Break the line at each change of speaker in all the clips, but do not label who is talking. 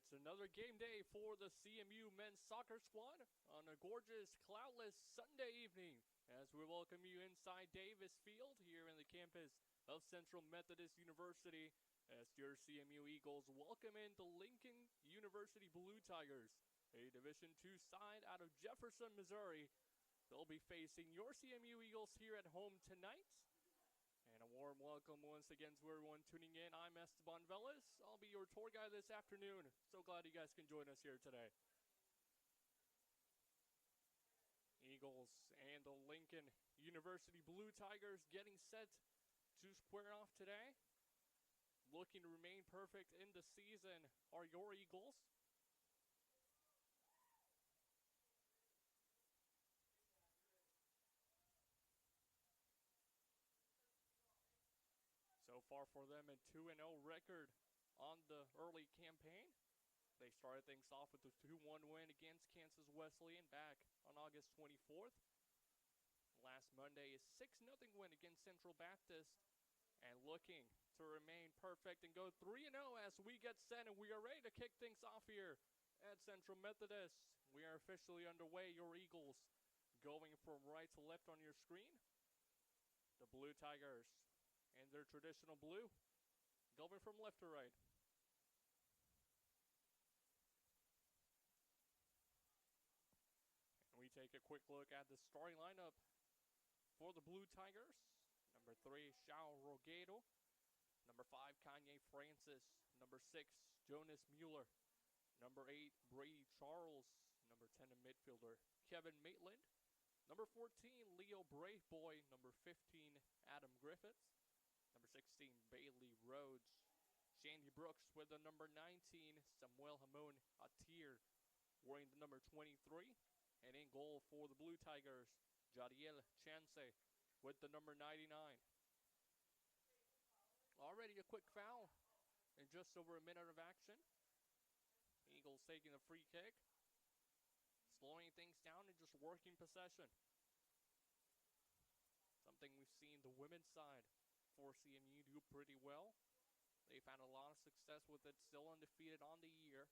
It's another game day for the CMU men's soccer squad on a gorgeous, cloudless Sunday evening as we welcome you inside Davis Field here in the campus of Central Methodist University as your CMU Eagles welcome in the Lincoln University Blue Tigers, a Division II side out of Jefferson, Missouri. They'll be facing your CMU Eagles here at home tonight. And a warm welcome once again to everyone tuning in. I'm Esteban Velez. I'll be your tour guide this afternoon. So glad you guys can join us here today. Eagles and the Lincoln University Blue Tigers getting set to square off today. Looking to remain perfect in the season are your Eagles. So far for them, a 2-0 record on the early campaign. They started things off with a 2-1 win against Kansas Wesleyan back on August 24th. Last Monday, a 6-0 win against Central Baptist. And looking to remain perfect and go 3-0 as we get set and we are ready to kick things off here at Central Methodist. We are officially underway. Your Eagles going from right to left on your screen. The Blue Tigers in their traditional blue, going from left to right. And we take a quick look at the starting lineup for the Blue Tigers. Number 3, Shao Roguedo. Number 5, Kanye Francis. Number 6, Jonas Mueller. Number 8, Brady Charles. Number 10, a midfielder, Kevin Maitland. Number 14, Leo Braveboy. Number 15, Adam Griffiths. Number 16, Bailey Rhodes. Shandy Brooks with the number 19, Samuel Hamon Atir wearing the number 23. And in goal for the Blue Tigers, Jadiel Chance with the number 99. Already a quick foul in just over a minute of action. Eagles taking a free kick. Slowing things down and just working possession. Something we've seen the women's side for CMU do pretty well. They've had a lot of success with it, still undefeated on the year.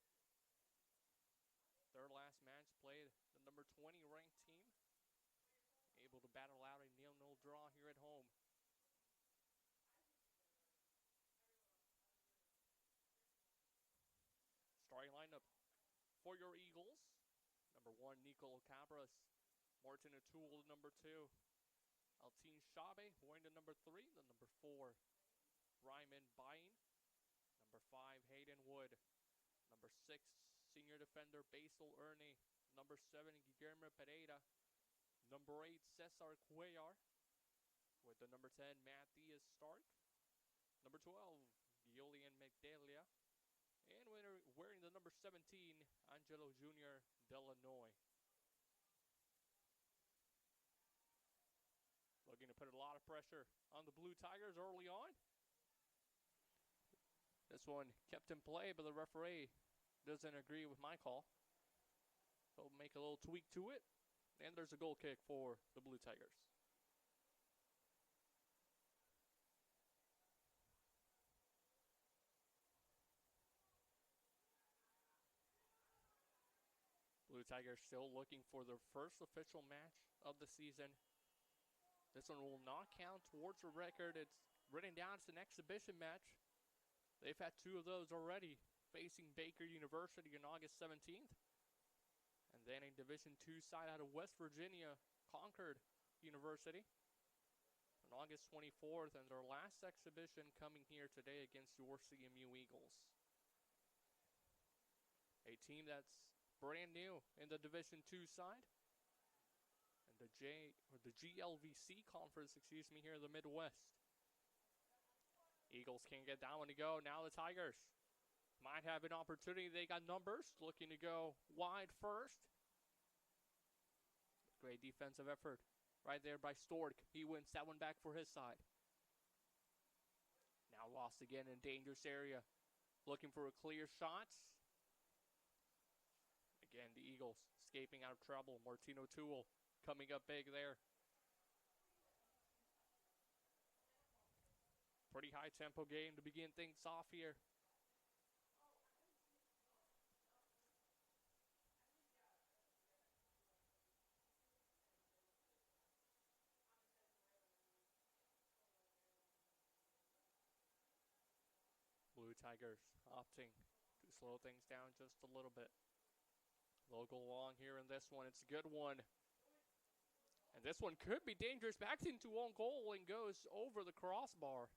Their last match played the number 20 ranked team. Able to battle out a 0-0 draw here at home. Starting lineup for your Eagles. Number 1, Nicole Cabras. Martin O'Toole, number 2. Altine Shabe wearing the number 3. The number 4, Ryman Bain. Number 5, Hayden Wood. Number 6, senior defender Basil Ernie. Number 7, Guillermo Pereira. Number 8, Cesar Cuellar. With the number 10, Matthias Stark. Number 12, Julian McDelia. And wearing the number 17, Angelo Jr. Delanoy. Looking to put a lot of pressure on the Blue Tigers early on. This one kept in play, but the referee doesn't agree with my call. He'll make a little tweak to it. And there's a goal kick for the Blue Tigers. Blue Tigers still looking for their first official match of the season. This one will not count towards the record. It's written down as an exhibition match. They've had 2 of those already, facing Baker University on August 17th. And then a Division II side out of West Virginia, Concord University, on August 24th. And their last exhibition coming here today against your CMU Eagles. A team that's brand new in the Division II side. And the GLVC conference, here in the Midwest. Eagles can't get that one to go. Now the Tigers might have an opportunity. They got numbers, looking to go wide first. Great defensive effort right there by Stork. He wins that one back for his side. Now lost again in dangerous area. Looking for a clear shot. Again, the Eagles escaping out of trouble. Martin O'Toole coming up big there. Pretty high tempo game to begin things off here. Blue Tigers opting to slow things down just a little bit. They'll go long here in this one. It's a good one. And this one could be dangerous. Backs into own goal and goes over the crossbar.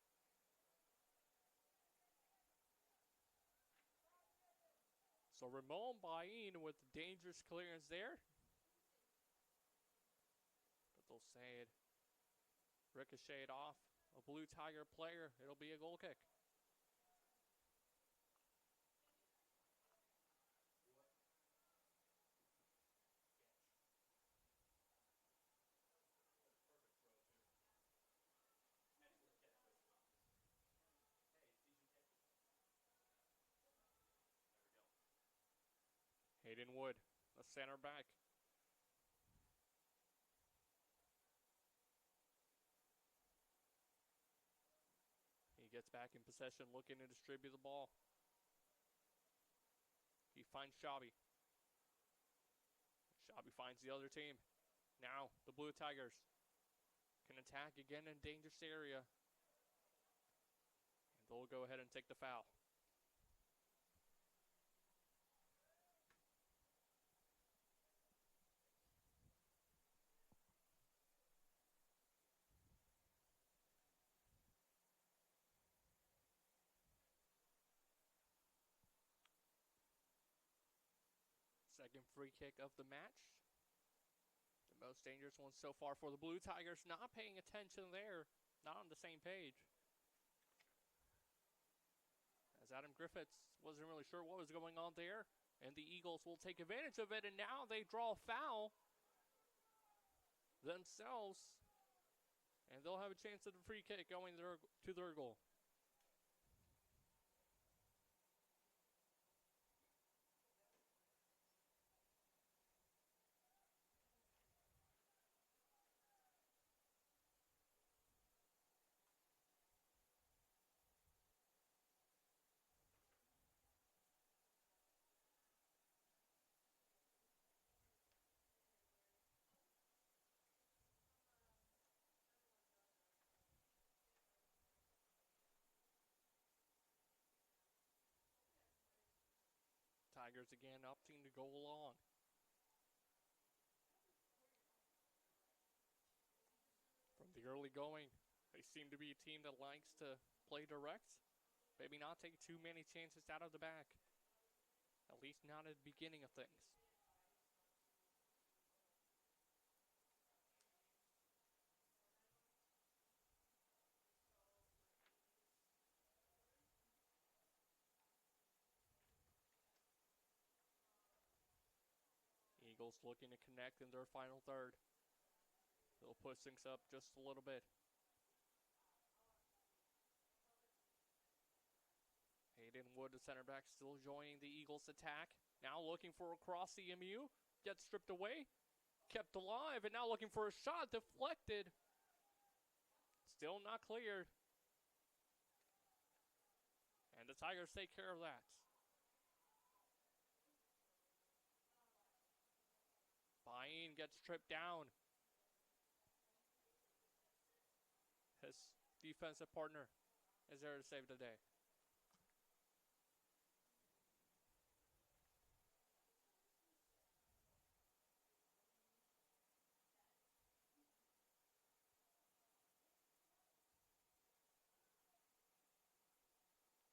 So Ramon Bain with the dangerous clearance there. But they'll say it ricocheted off a Blue Tiger player. It'll be a goal kick. Hayden Wood, the center back. He gets back in possession, looking to distribute the ball. He finds Shabby. Shabby finds the other team. Now, the Blue Tigers can attack again in dangerous area. And they'll go ahead and take the foul. Second free kick of the match. The most dangerous one so far for the Blue Tigers. Not paying attention there. Not on the same page. As Adam Griffiths wasn't really sure what was going on there. And the Eagles will take advantage of it. And now they draw a foul themselves. And they'll have a chance at the free kick going to their goal. Tigers again opting to go along. From the early going, they seem to be a team that likes to play direct. Maybe not take too many chances out of the back. At least not at the beginning of things. Eagles looking to connect in their final third. They'll push things up just a little bit. Hayden Wood, the center back, still joining the Eagles attack. Now looking for a cross CMU. Gets stripped away. Kept alive. And now looking for a shot. Deflected. Still not cleared. And the Tigers take care of that. Bain gets tripped down. His defensive partner is there to save the day.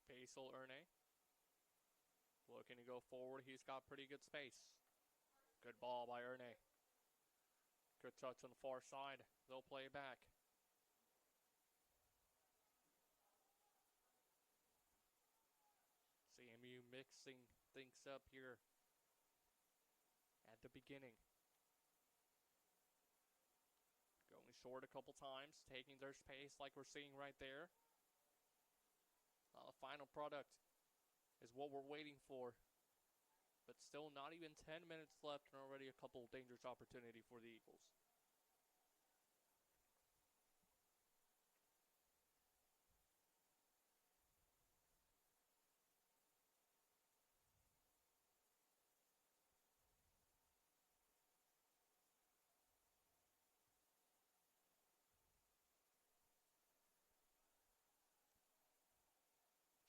Basil Erne looking to go forward. He's got pretty good space. Good ball by Erne. Good touch on the far side. They'll play it back. CMU mixing things up here at the beginning. Going short a couple times, taking their space like we're seeing right there. The final product is what we're waiting for. But still not even 10 minutes left and already a couple dangerous opportunity for the Eagles.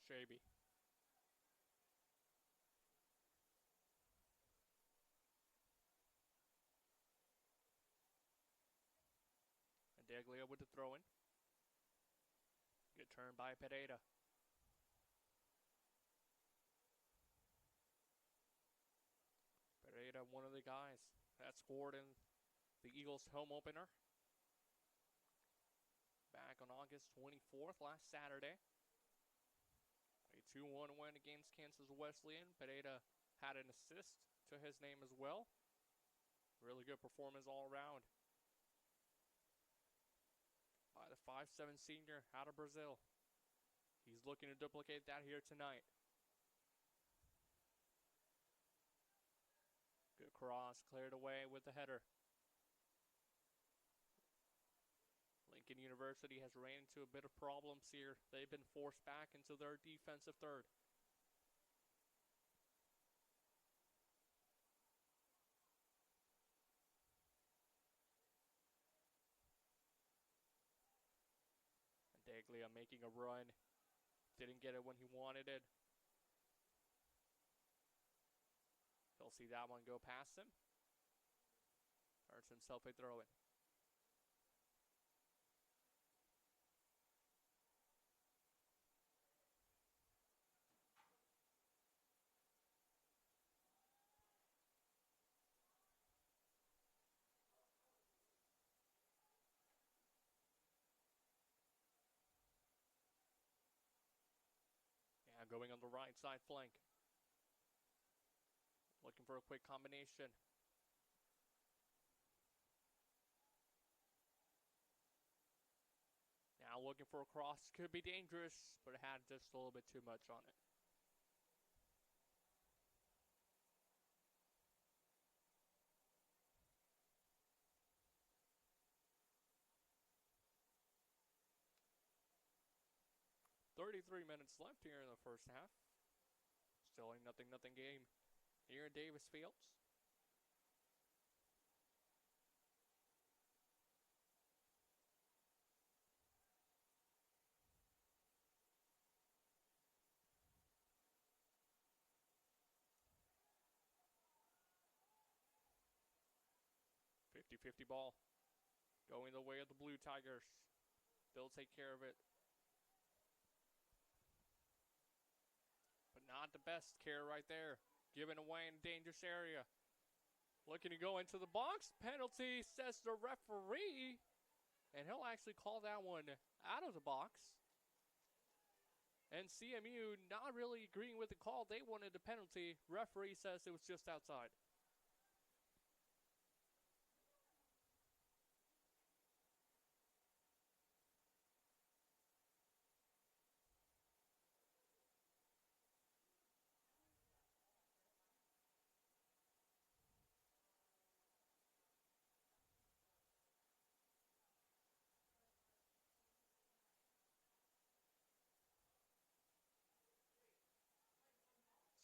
Shaby Deglia with the throw-in. Good turn by Pereira. Pereira, one of the guys that scored in the Eagles' home opener back on August 24th, last Saturday. A 2-1 win against Kansas Wesleyan. Pereira had an assist to his name as well. Really good performance all around by the 5'7" senior out of Brazil. He's looking to duplicate that here tonight. Good cross, cleared away with the header. Lincoln University has ran into a bit of problems here. They've been forced back into their defensive third. Deglia making a run. Didn't get it when he wanted it. He'll see that one go past him. Earns himself a throw-in. Yeah, going on the right side flank. Looking for a quick combination. Now looking for a cross. Could be dangerous, but it had just a little bit too much on it. .33 minutes left here in the first half. Still a 0-0 game here at Davis Fields. .50 ball going the way of the Blue Tigers. They'll take care of it. But not the best care right there. Giving away in a dangerous area. Looking to go into the box. Penalty, says the referee. And he'll actually call that one out of the box. And CMU not really agreeing with the call. They wanted the penalty. Referee says it was just outside.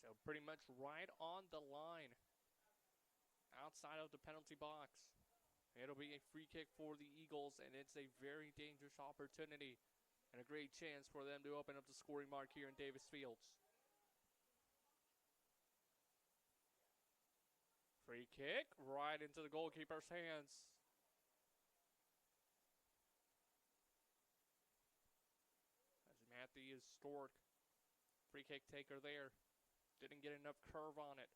So pretty much right on the line. Outside of the penalty box. It'll be a free kick for the Eagles, and it's a very dangerous opportunity and a great chance for them to open up the scoring mark here in Davis Fields. Free kick right into the goalkeeper's hands. As Matthew Stork, free kick taker there. Didn't get enough curve on it.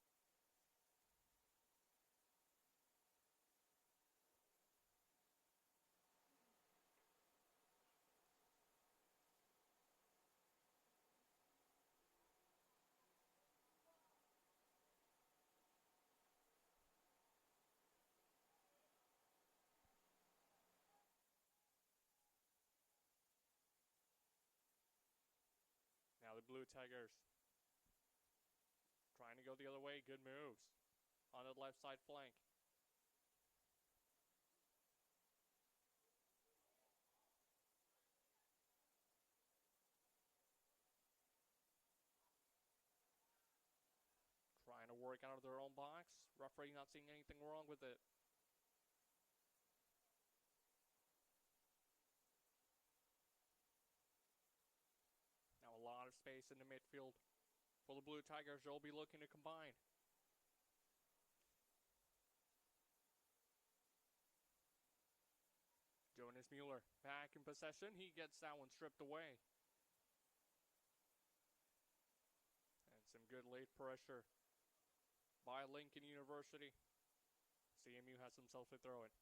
Now the Blue Tigers trying to go the other way. Good moves on the left side flank. Trying to work out of their own box. Referee not seeing anything wrong with it. Now a lot of space in the midfield for the Blue Tigers. They'll be looking to combine. Jonas Mueller back in possession. He gets that one stripped away. And some good late pressure by Lincoln University. CMU has himself to throw it.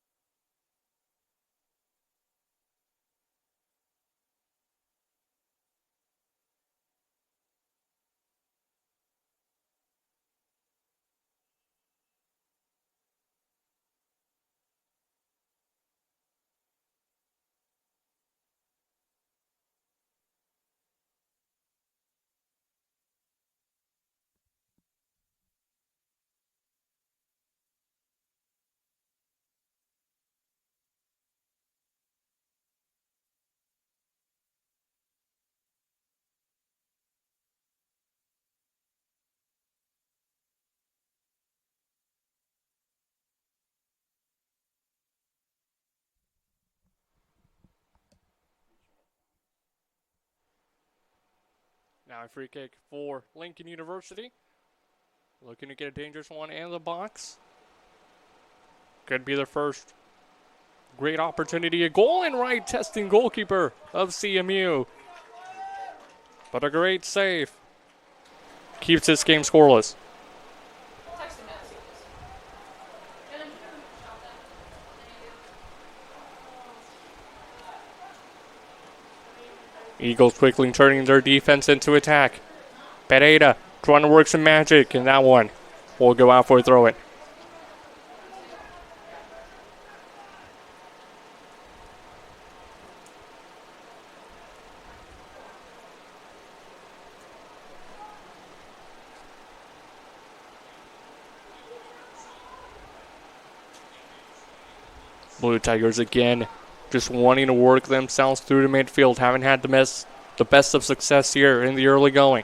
Now a free kick for Lincoln University. Looking to get a dangerous one in the box. Could be their first great opportunity. A goal and right testing goalkeeper of CMU. But a great save. Keeps this game scoreless. Eagles quickly turning their defense into attack. Pereira trying to work some magic, and that one will go out for a throw-in. Blue Tigers again just wanting to work themselves through the midfield. Haven't had the best of success here in the early going.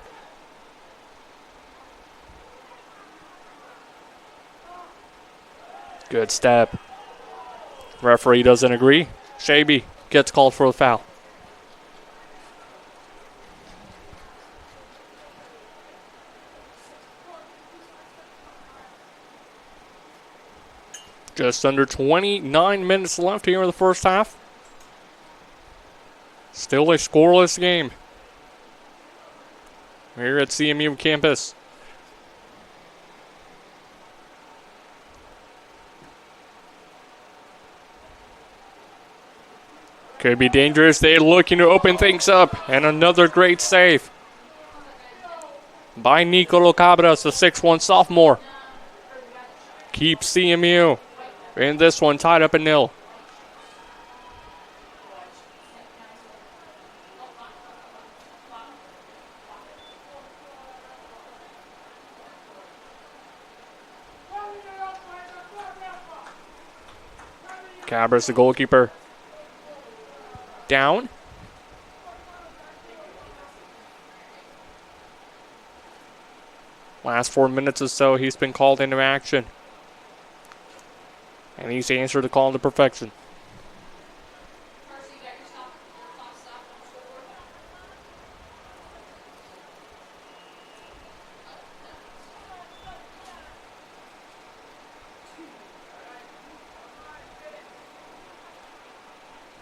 Good step. Referee doesn't agree. Shaby gets called for the foul. Just under 29 minutes left here in the first half. Still a scoreless game here at CMU campus. Could be dangerous. They're looking to open things up. And another great save by Nicolo Cabras, the 6'1 sophomore. Keeps CMU in this one tied up at 0. Cabras, the goalkeeper, down. Last 4 minutes or so, he's been called into action. And he's answered the call to perfection.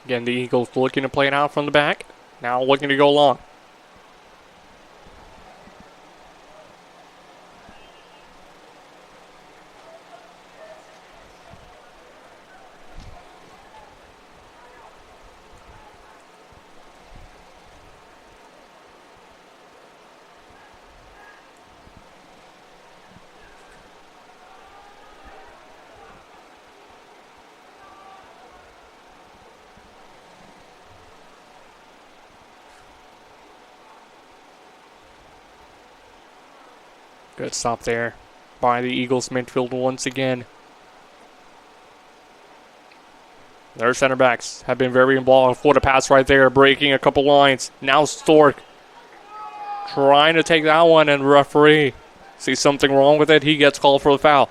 Again, the Eagles looking to play it out from the back. Now looking to go long. Good stop there by the Eagles midfield once again. Their center backs have been very involved. What a pass right there, breaking a couple lines. Now Stork trying to take that one, and referee sees something wrong with it. He gets called for the foul.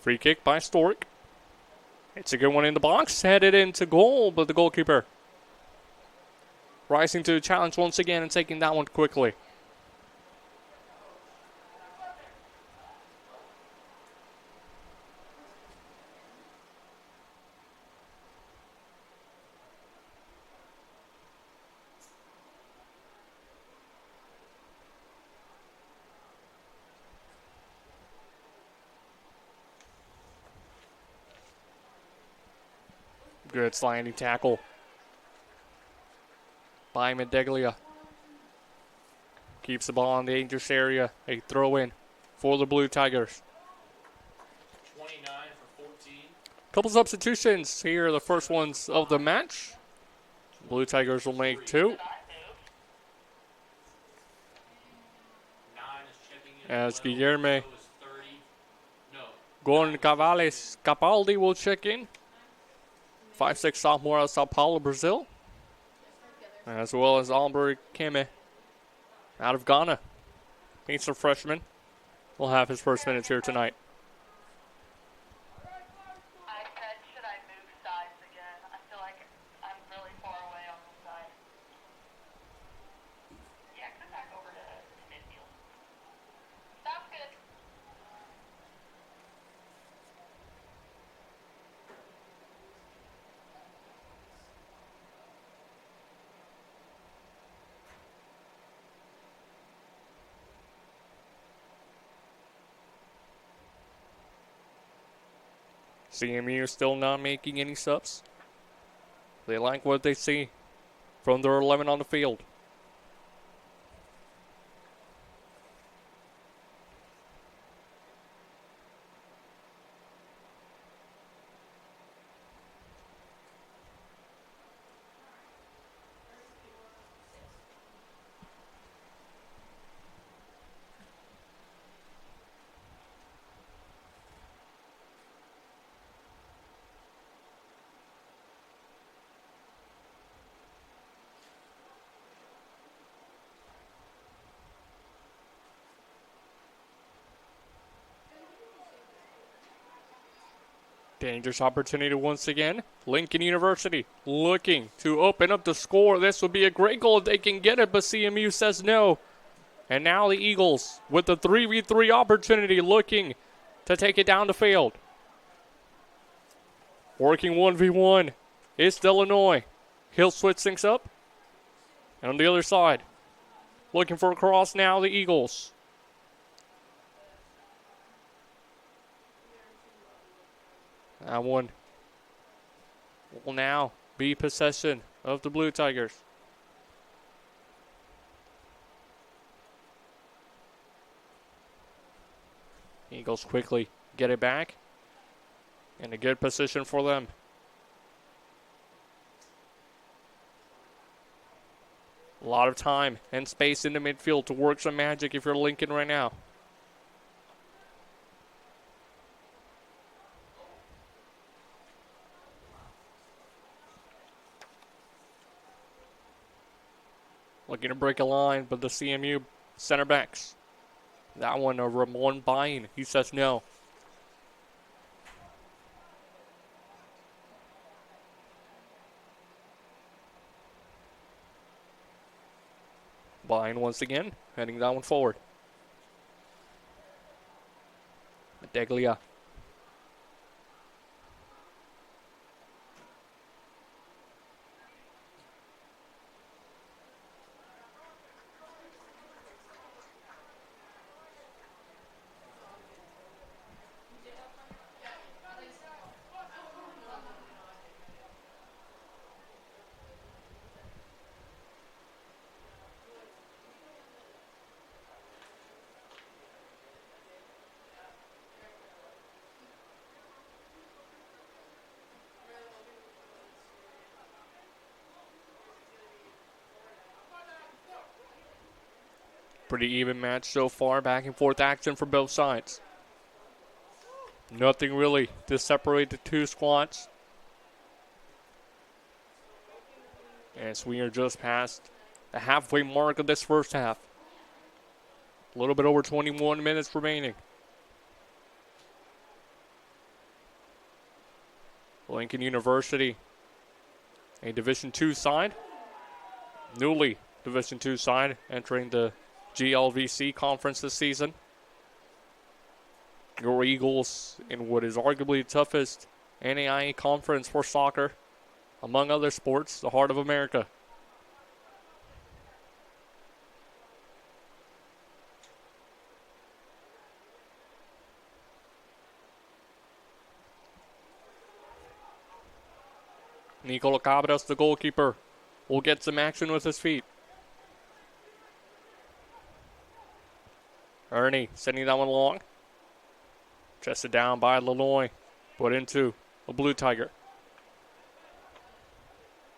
Free kick by Stork. It's a good one in the box. Headed into goal, but the goalkeeper rising to the challenge once again and taking that one quickly. Good sliding tackle by Medeglia. Keeps the ball in the dangerous area. A throw in for the Blue Tigers.
29 for 14.
Couple substitutions here, the first ones of the match. Blue Tigers will make 2. As Guilherme Goncalves Capaldi will check in. 5'6" sophomore out of Sao Paulo, Brazil. As well as Albury Keme out of Ghana. He's a freshman. Will have his first minutes here tonight.
I said, should I move sides again? I feel like I'm really far away on this side. Yeah, come back over to midfield. Sounds good.
CMU still not making any subs. They like what they see from their 11 on the field. Dangerous opportunity once again. Lincoln University looking to open up the score. This would be a great goal if they can get it, but CMU says no. And now the Eagles with the 3v3 opportunity looking to take it down the field. Working 1v1 is Illinois. He'll switch things up. And on the other side, looking for a cross now, the Eagles. That one will now be possession of the Blue Tigers. Eagles quickly get it back. In a good position for them. A lot of time and space in the midfield to work some magic if you're Lincoln right now. Looking to break a line, but the CMU center backs. That one, Ramon Bain. He says no. Bain once again, heading that one forward. Medeglia. Pretty even match so far. Back and forth action for both sides. Nothing really to separate the two squads. As we are just past the halfway mark of this first half. A little bit over 21 minutes remaining. Lincoln University, a Division II side. Newly Division II side entering the GLVC conference this season. Your Eagles in what is arguably the toughest NAIA conference for soccer, among other sports, the heart of America. Nicola Cabras, the goalkeeper, will get some action with his feet. Ernie sending that one along. Chested down by Lanoy. Put into a Blue Tiger.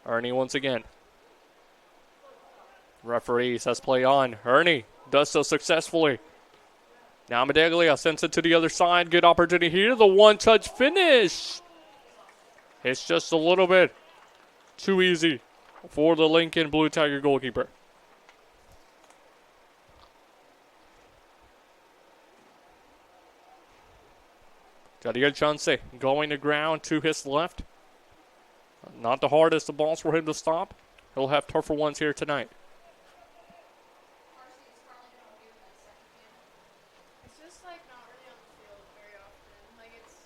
Ernie once again. Referee says play on. Ernie does so successfully. Now Medaglia sends it to the other side. Good opportunity here. The one-touch finish. It's just a little bit too easy for the Lincoln Blue Tiger goalkeeper. Jadiel Chance going to ground to his left. Not the hardest of balls for him to stop. He'll have tougher ones here tonight.
It's just like not really on the field very often. Like it's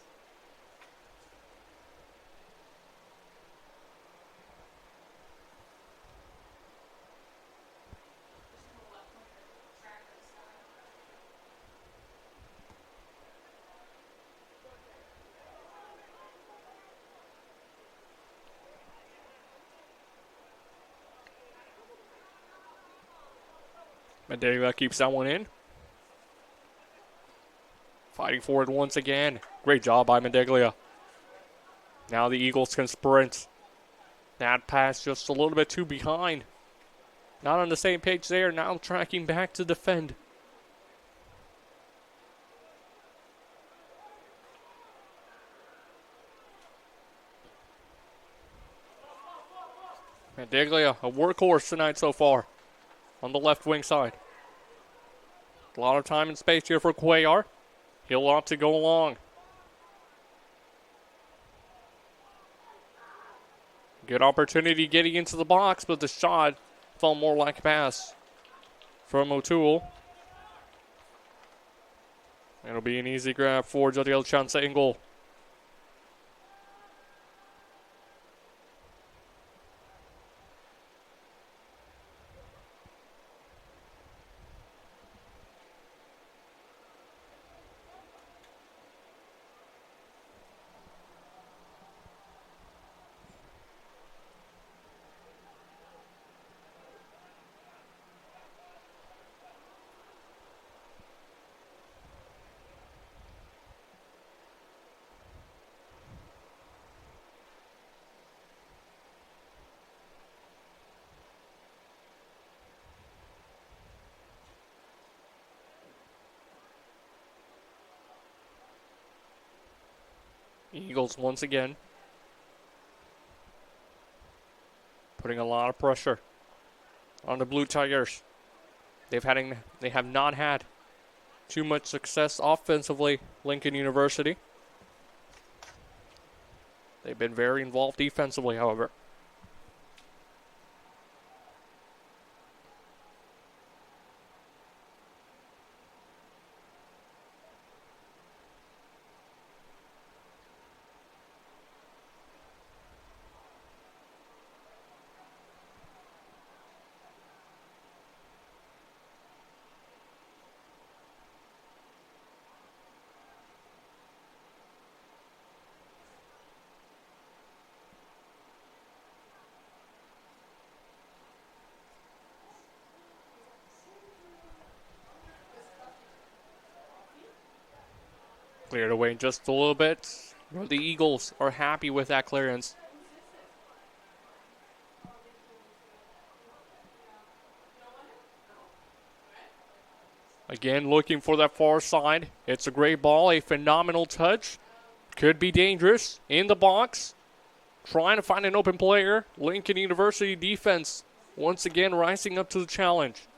Medaglia keeps that one in. Fighting for it once again. Great job by Medaglia. Now the Eagles can sprint. That pass just a little bit too behind. Not on the same page there. Now tracking back to defend. Medaglia, a workhorse tonight so far on the left wing side. A lot of time and space here for Cuellar. He'll opt to go along. Good opportunity getting into the box, but the shot felt more like a pass from O'Toole. It'll be an easy grab for Jadiel Chance in goal. Eagles once again putting a lot of pressure on the Blue Tigers. They have not had too much success offensively, Lincoln University. They've been very involved defensively, however. Cleared away just a little bit. The Eagles are happy with that clearance. Again, looking for that far side. It's a great ball, a phenomenal touch. Could be dangerous in the box. Trying to find an open player. Lincoln University defense once again rising up to the challenge.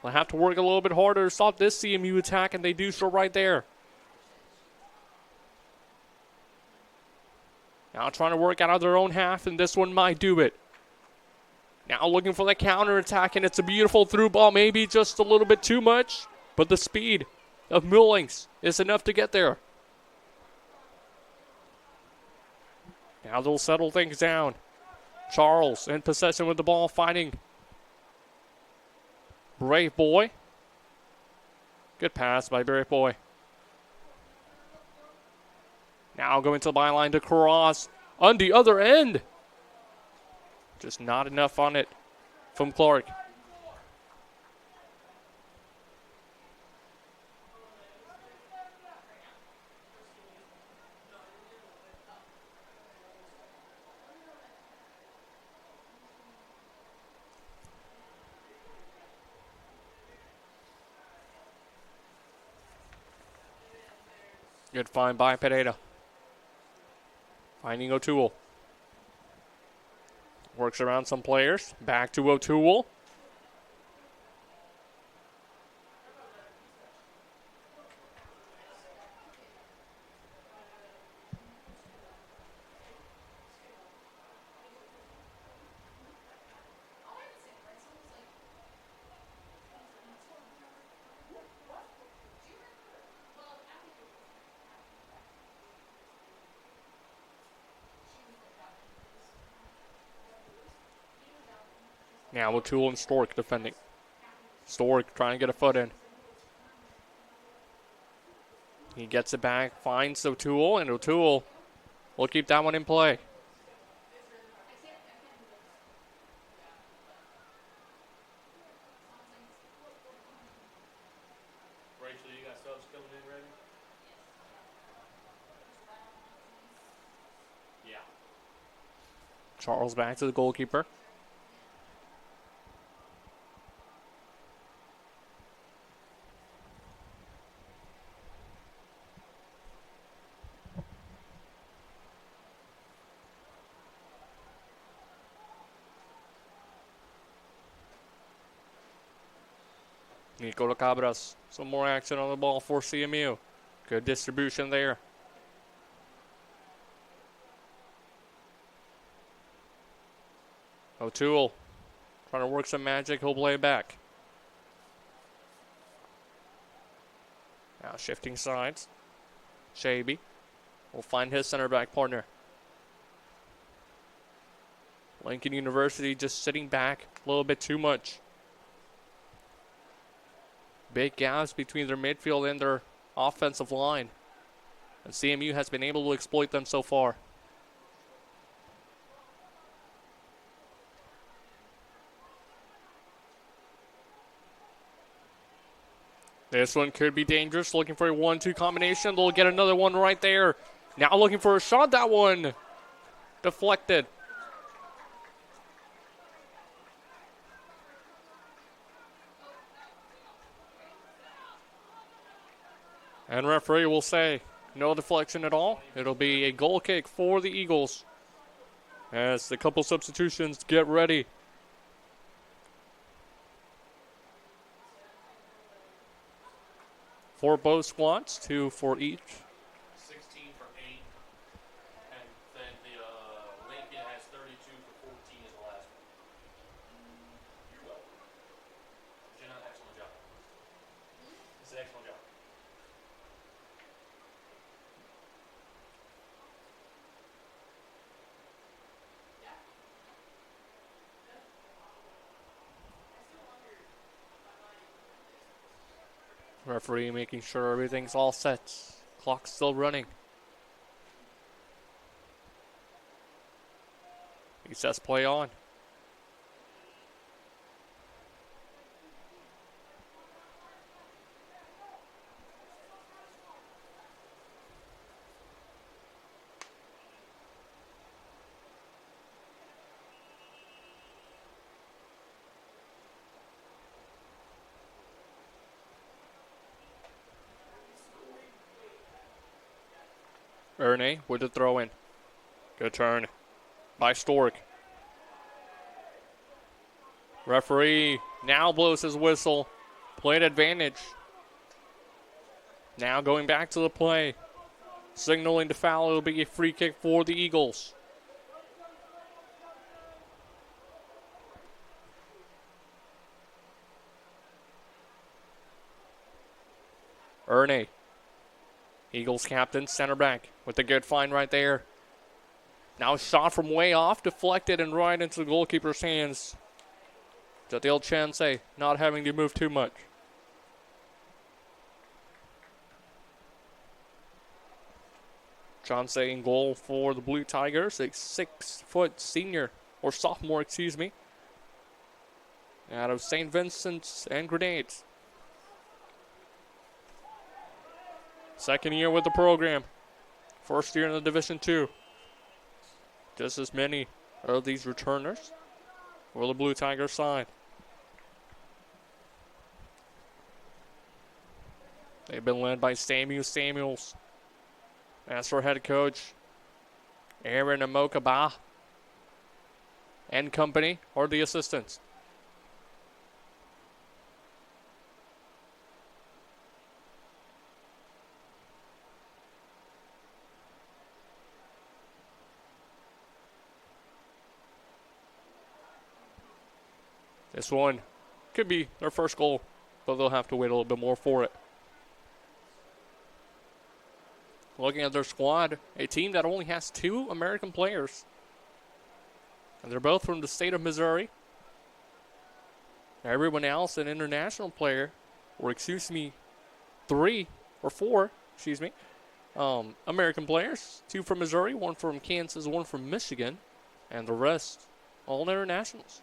They'll have to work a little bit harder to stop this CMU attack, and they do so right there. Now trying to work out of their own half, and this one might do it. Now looking for the counter attack, and it's a beautiful through ball. Maybe just a little bit too much, but the speed of Mullings is enough to get there. Now they'll settle things down. Charles in possession with the ball, fighting Brave Boy. Good pass by Brave Boy. Now going to the byline to cross on the other end. Just not enough on it from Clark. Good find by Pereira. Finding O'Toole. Works around some players. Back to O'Toole. Now O'Toole and Stork defending. Stork trying to get a foot in. He gets it back, finds O'Toole, and O'Toole will keep that one in play.
Rachel, you got subs coming in ready? Yeah.
Charles back to the goalkeeper. Nicola Cabras. Some more action on the ball for CMU. Good distribution there. O'Toole trying to work some magic. He'll play it back. Now shifting sides. Shaby will find his center back partner. Lincoln University just sitting back a little bit too much. Big gaps between their midfield and their offensive line. And CMU has been able to exploit them so far. This one could be dangerous. Looking for a 1-2 combination. They'll get another one right there. Now looking for a shot. That one deflected. And referee will say no deflection at all. It'll be a goal kick for the Eagles as the couple substitutions get ready. For both squads, 2 for each.
16 for 8. And then the Lincoln has 32 for 14 is the last one. You're welcome. You did an excellent job. It's an excellent job.
Referee making sure everything's all set. Clock's still running. He says play on. Erne with the throw in. Good turn by Stork. Referee now blows his whistle. Played advantage. Now going back to the play. signaling the foul. It'll be a free kick for the Eagles. Ernie, Eagles captain, center back, with a good find right there. Now a shot from way off, deflected and right into the goalkeeper's hands. Jadil Chansey not having to move too much. Chansey in goal for the Blue Tigers, a 6-foot senior, or sophomore, excuse me, out of St. Vincent's and Grenades. Second year with the program. First year in the Division II. Just as many of these returners for the Blue Tigers side. They've been led by CMU Samuels. As for head coach, Aaron Amokaba and company are the assistants. This one could be their first goal, but they'll have to wait a little bit more for it. Looking at their squad, a team that only has 2 American players. And they're both from the state of Missouri. Everyone else an international player, or 3 or 4, American players. 2 from Missouri, 1 from Kansas, 1 from Michigan, and the rest all internationals.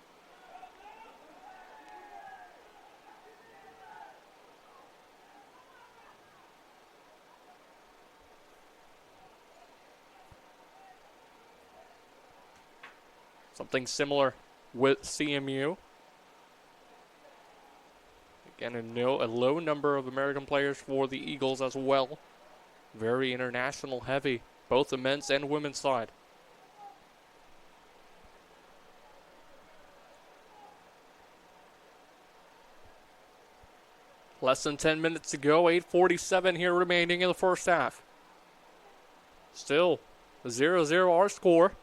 Something similar with CMU. Again, a low number of American players for the Eagles as well. Very international heavy, both the men's and women's side. Less than 10 minutes to go, 8:47 here remaining in the first half. Still, a 0-0 our score.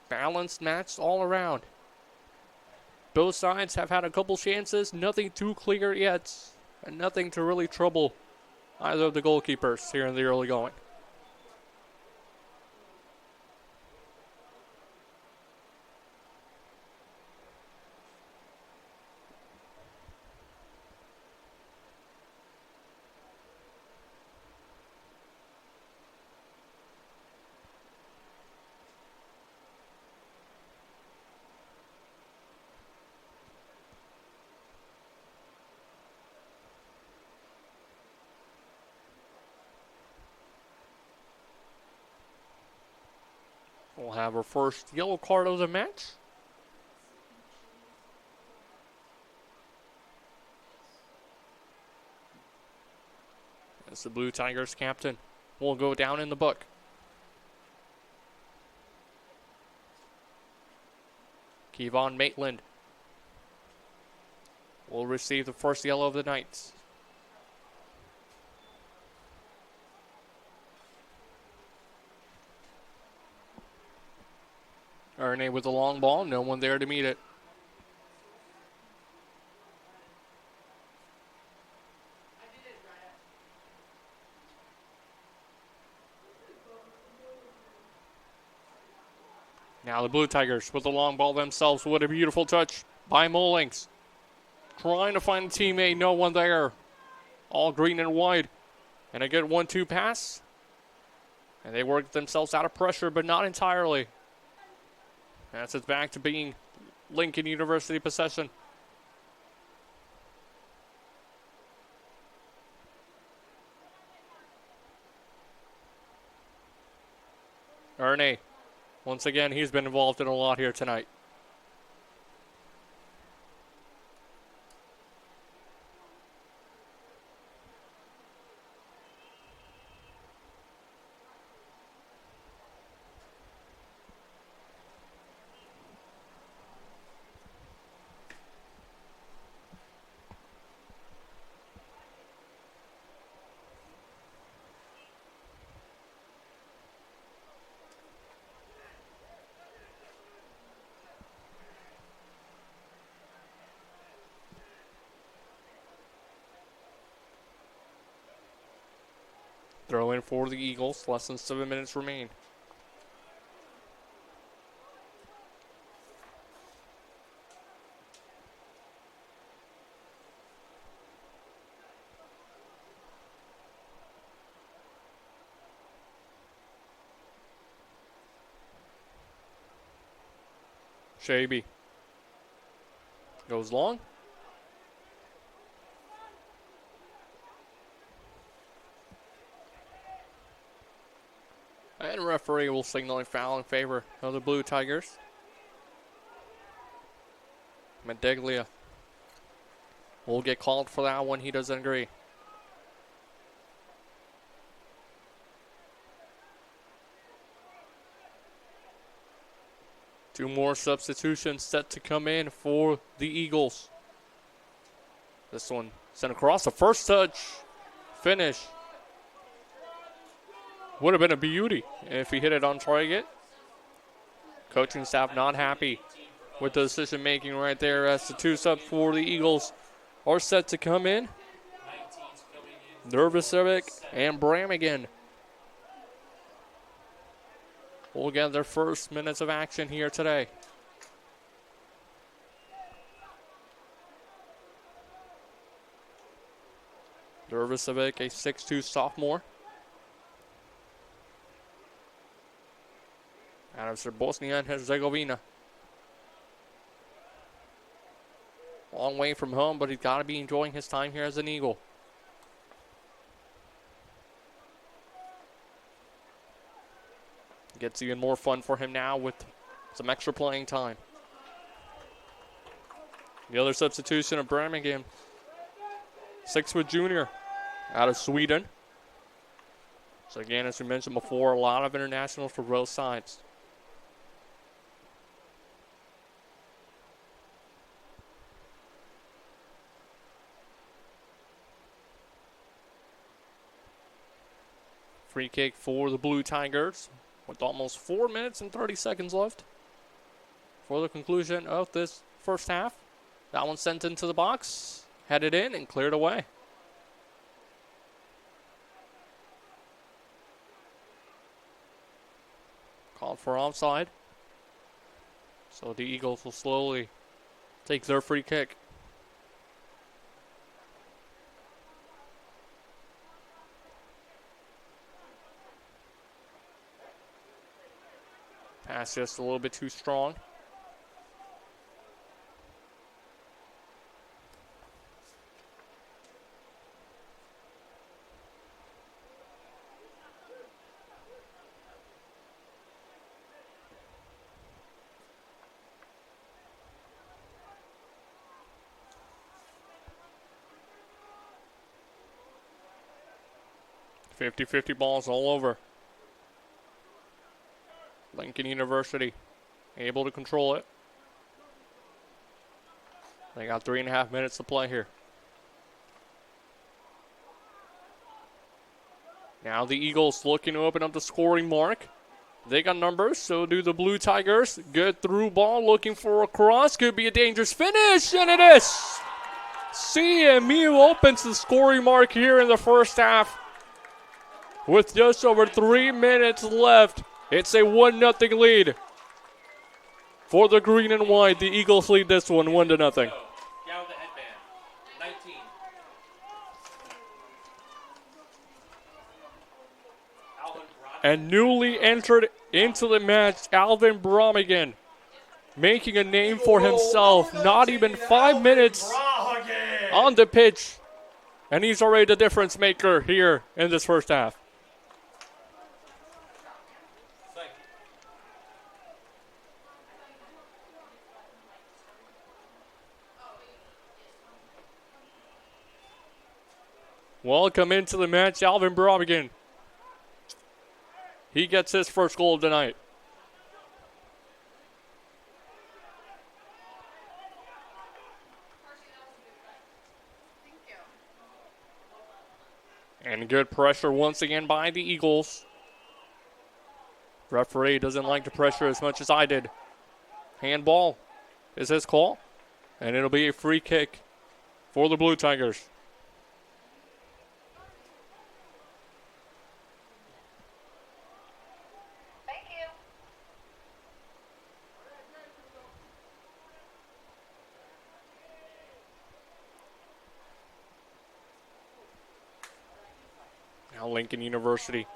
Balanced match all around. Both sides have had a couple chances, nothing too clear yet, and nothing to really trouble either of the goalkeepers here in the early going. We'll have our first yellow card of the match. As the Blue Tigers captain will go down in the book. Kevon Maitland will receive the first yellow of the night. Ernie with the long ball, no one there to meet it. Now the Blue Tigers with the long ball themselves. What a beautiful touch by Mullings. Trying to find a teammate, no one there. All green and white. And a good 1-2 pass. And they work themselves out of pressure, but not entirely. That's it back to being Lincoln University possession. Ernie, once again, he's been involved in a lot here tonight. Throw in for the Eagles. Less than 7 minutes remain. Shaby goes long. And referee will signal a foul in favor of the Blue Tigers. Medeglia will get called for that one. He doesn't agree. Two more substitutions set to come in for the Eagles. This one sent across. The first touch finish would have been a beauty if he hit it on target. Coaching staff not happy with the decision making right there as the two subs for the Eagles are set to come in. Dervisevic and Bramigan will get their first minutes of action here today. Dervisevic, a 6'2 sophomore. Out of Bosnia and Herzegovina. Long way from home, but he's got to be enjoying his time here as an Eagle. Gets even more fun for him now with some extra playing time. The other substitution of Birmingham. 6-foot junior out of Sweden. So again, as we mentioned before, a lot of internationals for both sides. Free kick for the Blue Tigers with almost 4 minutes and 30 seconds left for the conclusion of this first half. That one sent into the box, headed in and cleared away. Called for offside. So the Eagles will slowly take their free kick. Pass just a little bit too strong. .50-50 balls all over. Lincoln University able to control it. They got 3.5 minutes to play here. Now the Eagles looking to open up the scoring mark. They got numbers, so do the Blue Tigers. Good through ball, looking for a cross. Could be a dangerous finish, and it is. CMU opens the scoring mark here in the first half. With just over 3 minutes left. It's a 1-0 lead for the green and white. The Eagles lead this one 1-0.
Down with the headband. 19.
And newly entered into the match, Alvin Bramigan, making a name for himself. Not even 5 minutes on the pitch, and he's already the difference maker here in this first half. Welcome into the match, Alvin Bramigan. He gets his first goal of the night. And good pressure once again by the Eagles. Referee doesn't like the pressure as much as I did. Handball is his call. And it'll be a free kick for the Blue Tigers. Now Lincoln University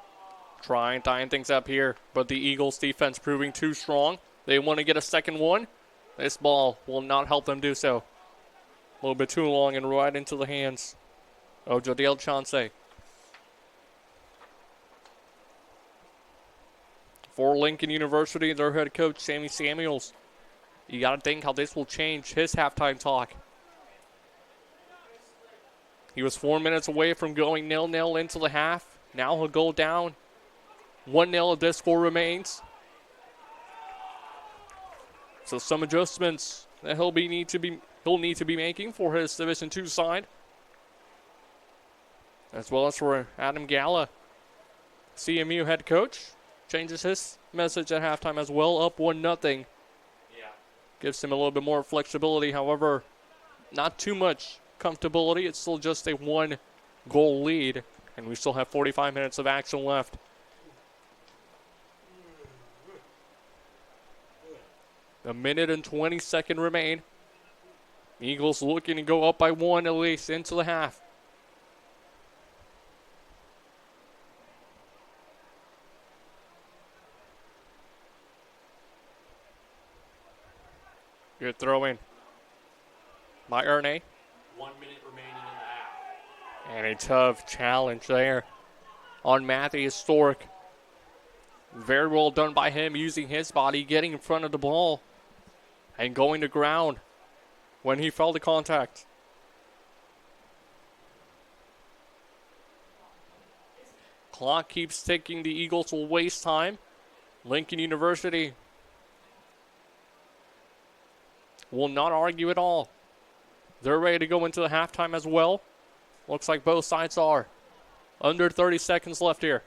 trying to tie things up here, but the Eagles defense proving too strong. They want to get a second one. This ball will not help them do so. A little bit too long and right into the hands of Jadiel Chauncey. For Lincoln University, their head coach, Sammy Samuels. You got to think how this will change his halftime talk. He was 4 minutes away from going 0-0 into the half. Now he'll go down 1-0 if this score remains. So some adjustments that he'll need to be making for his Division II side, as well as for Adam Galla, CMU head coach, changes his message at halftime as well, up 1-0.
Yeah.
Gives him a little bit more flexibility. However, not too much comfortability. It's still just a 1-goal lead, and we still have 45 minutes of action left. A minute and 20 seconds remain. Eagles looking to go up by 1 at least into the half. Good throw in by Erne.
1 minute remaining in the half.
And a tough challenge there on Matthew Stork. Very well done by him, using his body, getting in front of the ball, and going to ground when he felt the contact. Clock keeps ticking. The Eagles will waste time. Lincoln University will not argue at all. They're ready to go into the halftime as well. Looks like both sides are. Under 30 seconds left here.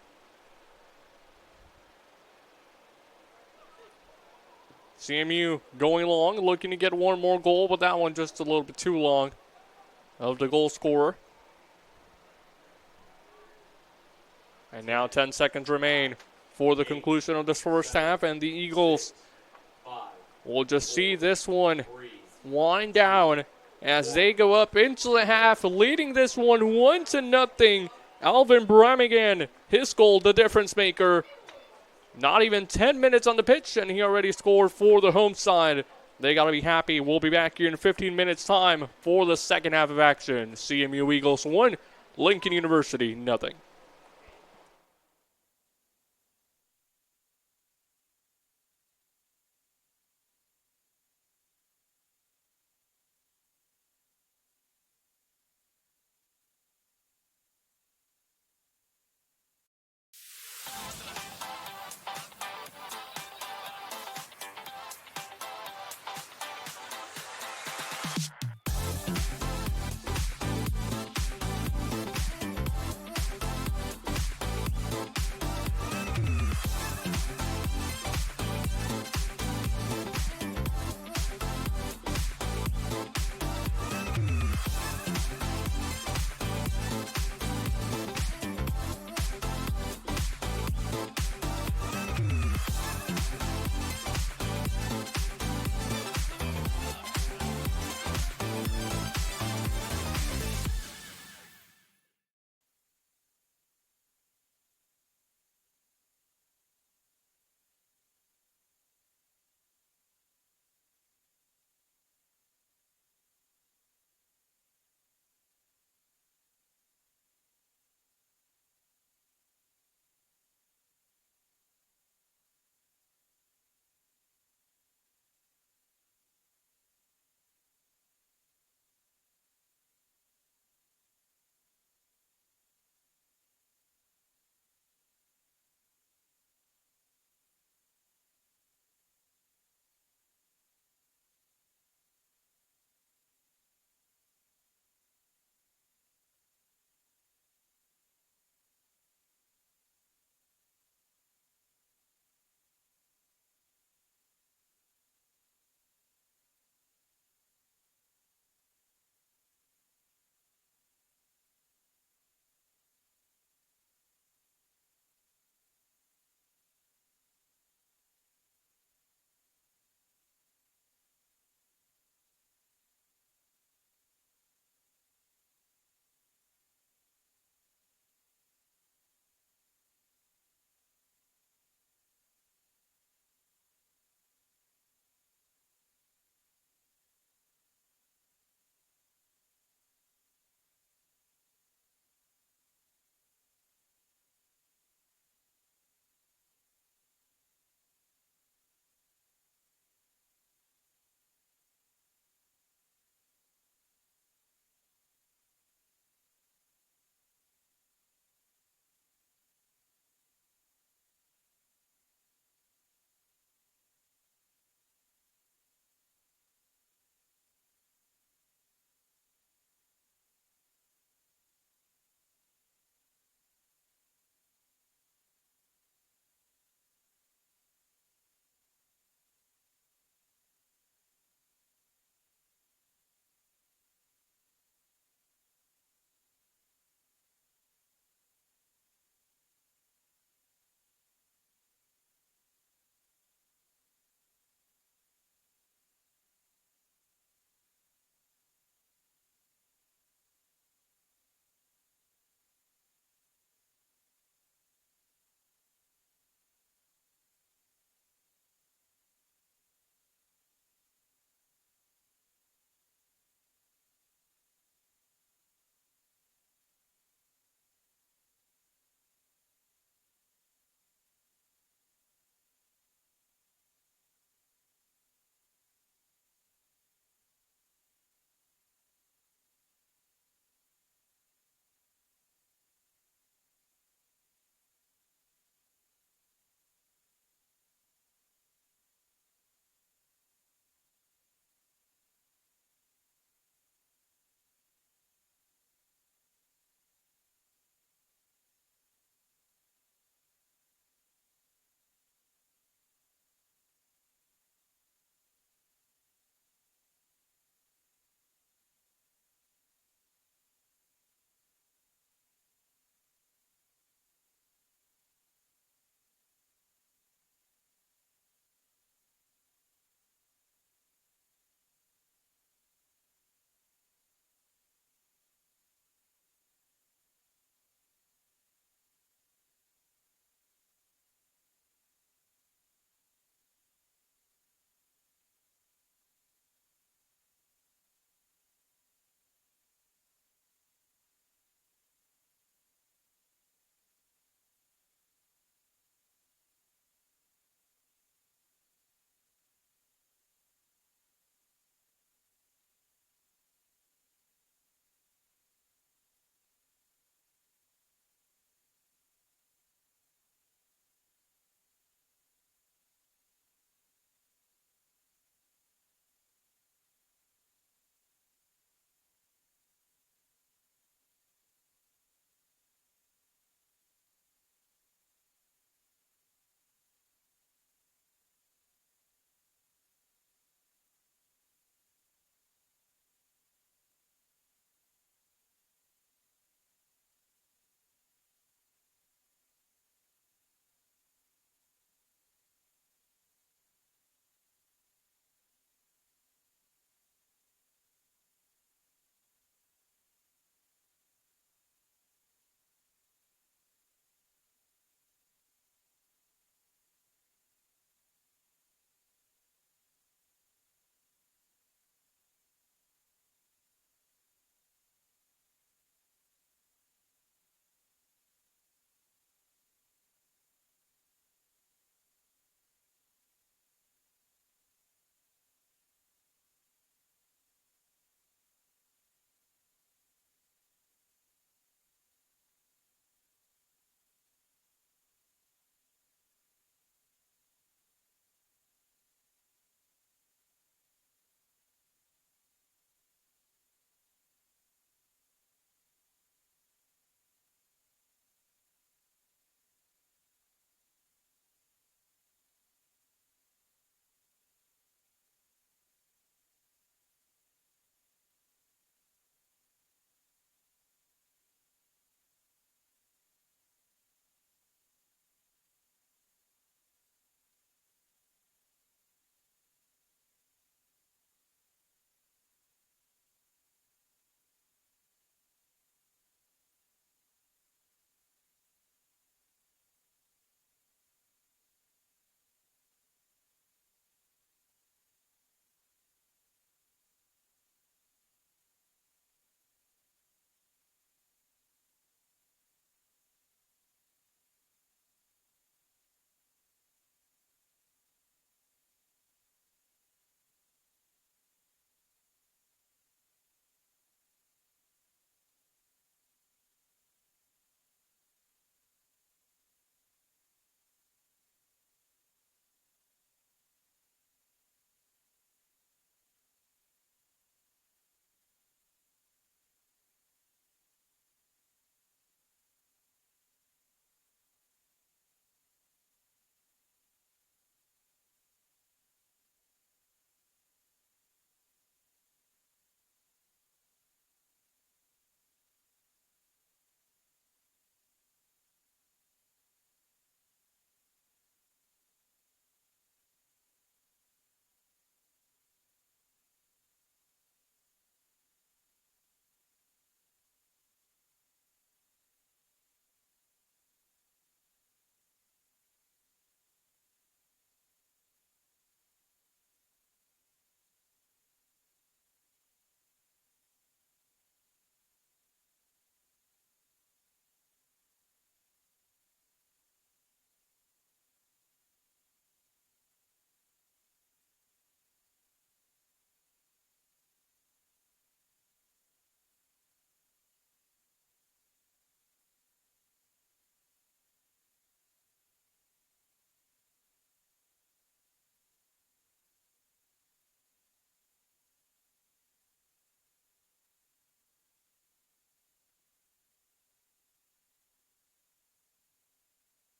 CMU going long, looking to get one more goal, but that one just a little bit too long of the goal scorer. And now 10 seconds remain for the conclusion of this first half, and the Eagles will just see this one wind down as they go up into the half, leading this one 1-0. Alvin Bramigan, his goal, the difference maker. Not even 10 minutes on the pitch, and he already scored for the home side. They got to be happy. We'll be back here in 15 minutes' time for the second half of action. CMU Eagles 1, Lincoln University 0.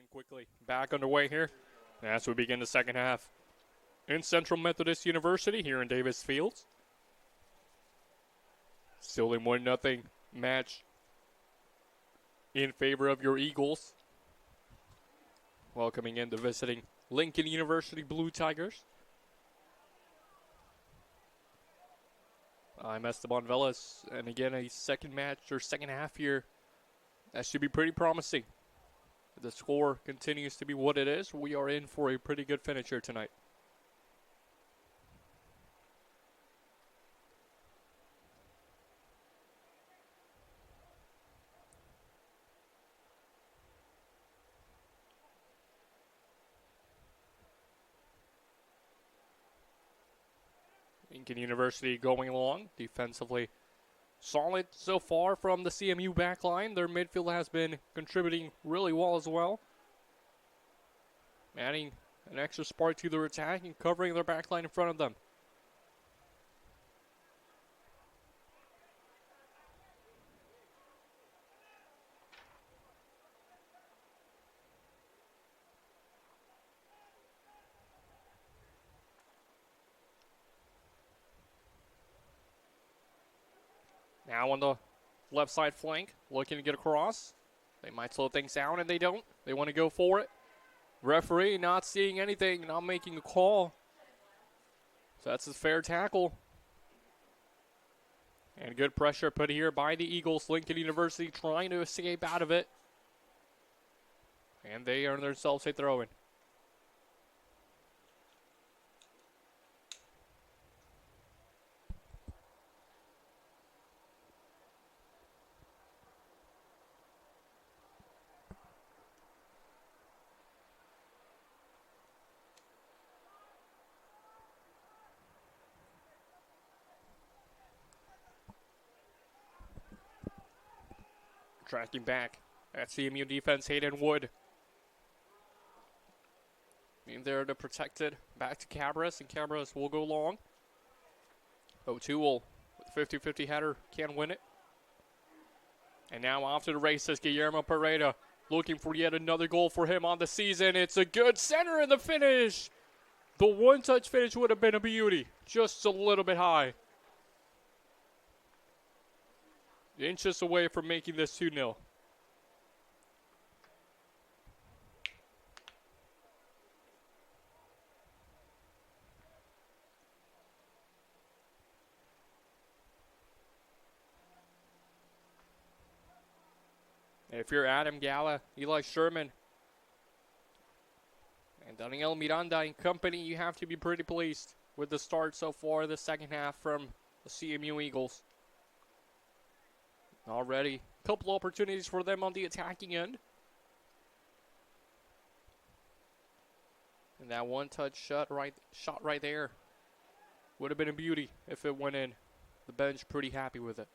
And quickly back underway here as we begin the second half in Central Methodist University here in Davis Fields. Still in 1-0 match in favor of your Eagles. Welcoming in the visiting Lincoln University Blue Tigers. I'm Esteban Velas, and again a second half here. That should be pretty promising. If the score continues to be what it is, we are in for a pretty good finish here tonight. Lincoln University going along defensively. Solid so far from the CMU backline. Their midfield has been contributing really well as well. Adding an extra spark to their attack and covering their backline in front of them. Now on the left side flank, looking to get across. They might slow things down, and they don't. They want to go for it. Referee not seeing anything, not making a call. So that's a fair tackle. And good pressure put here by the Eagles. Lincoln University trying to escape out of it. And they earn themselves a throw-in. Tracking back at CMU defense, Hayden Wood. In there to protect it. Back to Cabras, and Cabras will go long. O'Toole with 50-50 header can win it. And now off to the races, Guillermo Pereira looking for yet another goal for him on the season. It's a good center in the finish. The one-touch finish would have been a beauty. Just a little bit high. Inches away from making this 2-0. If you're Adam Gala, Eli Sherman, and Daniel Miranda and company, you have to be pretty pleased with the start so far in the second half from the CMU Eagles. Already a couple opportunities for them on the attacking end. And that one-touch shot right there would have been a beauty if it went in. The bench pretty happy with it.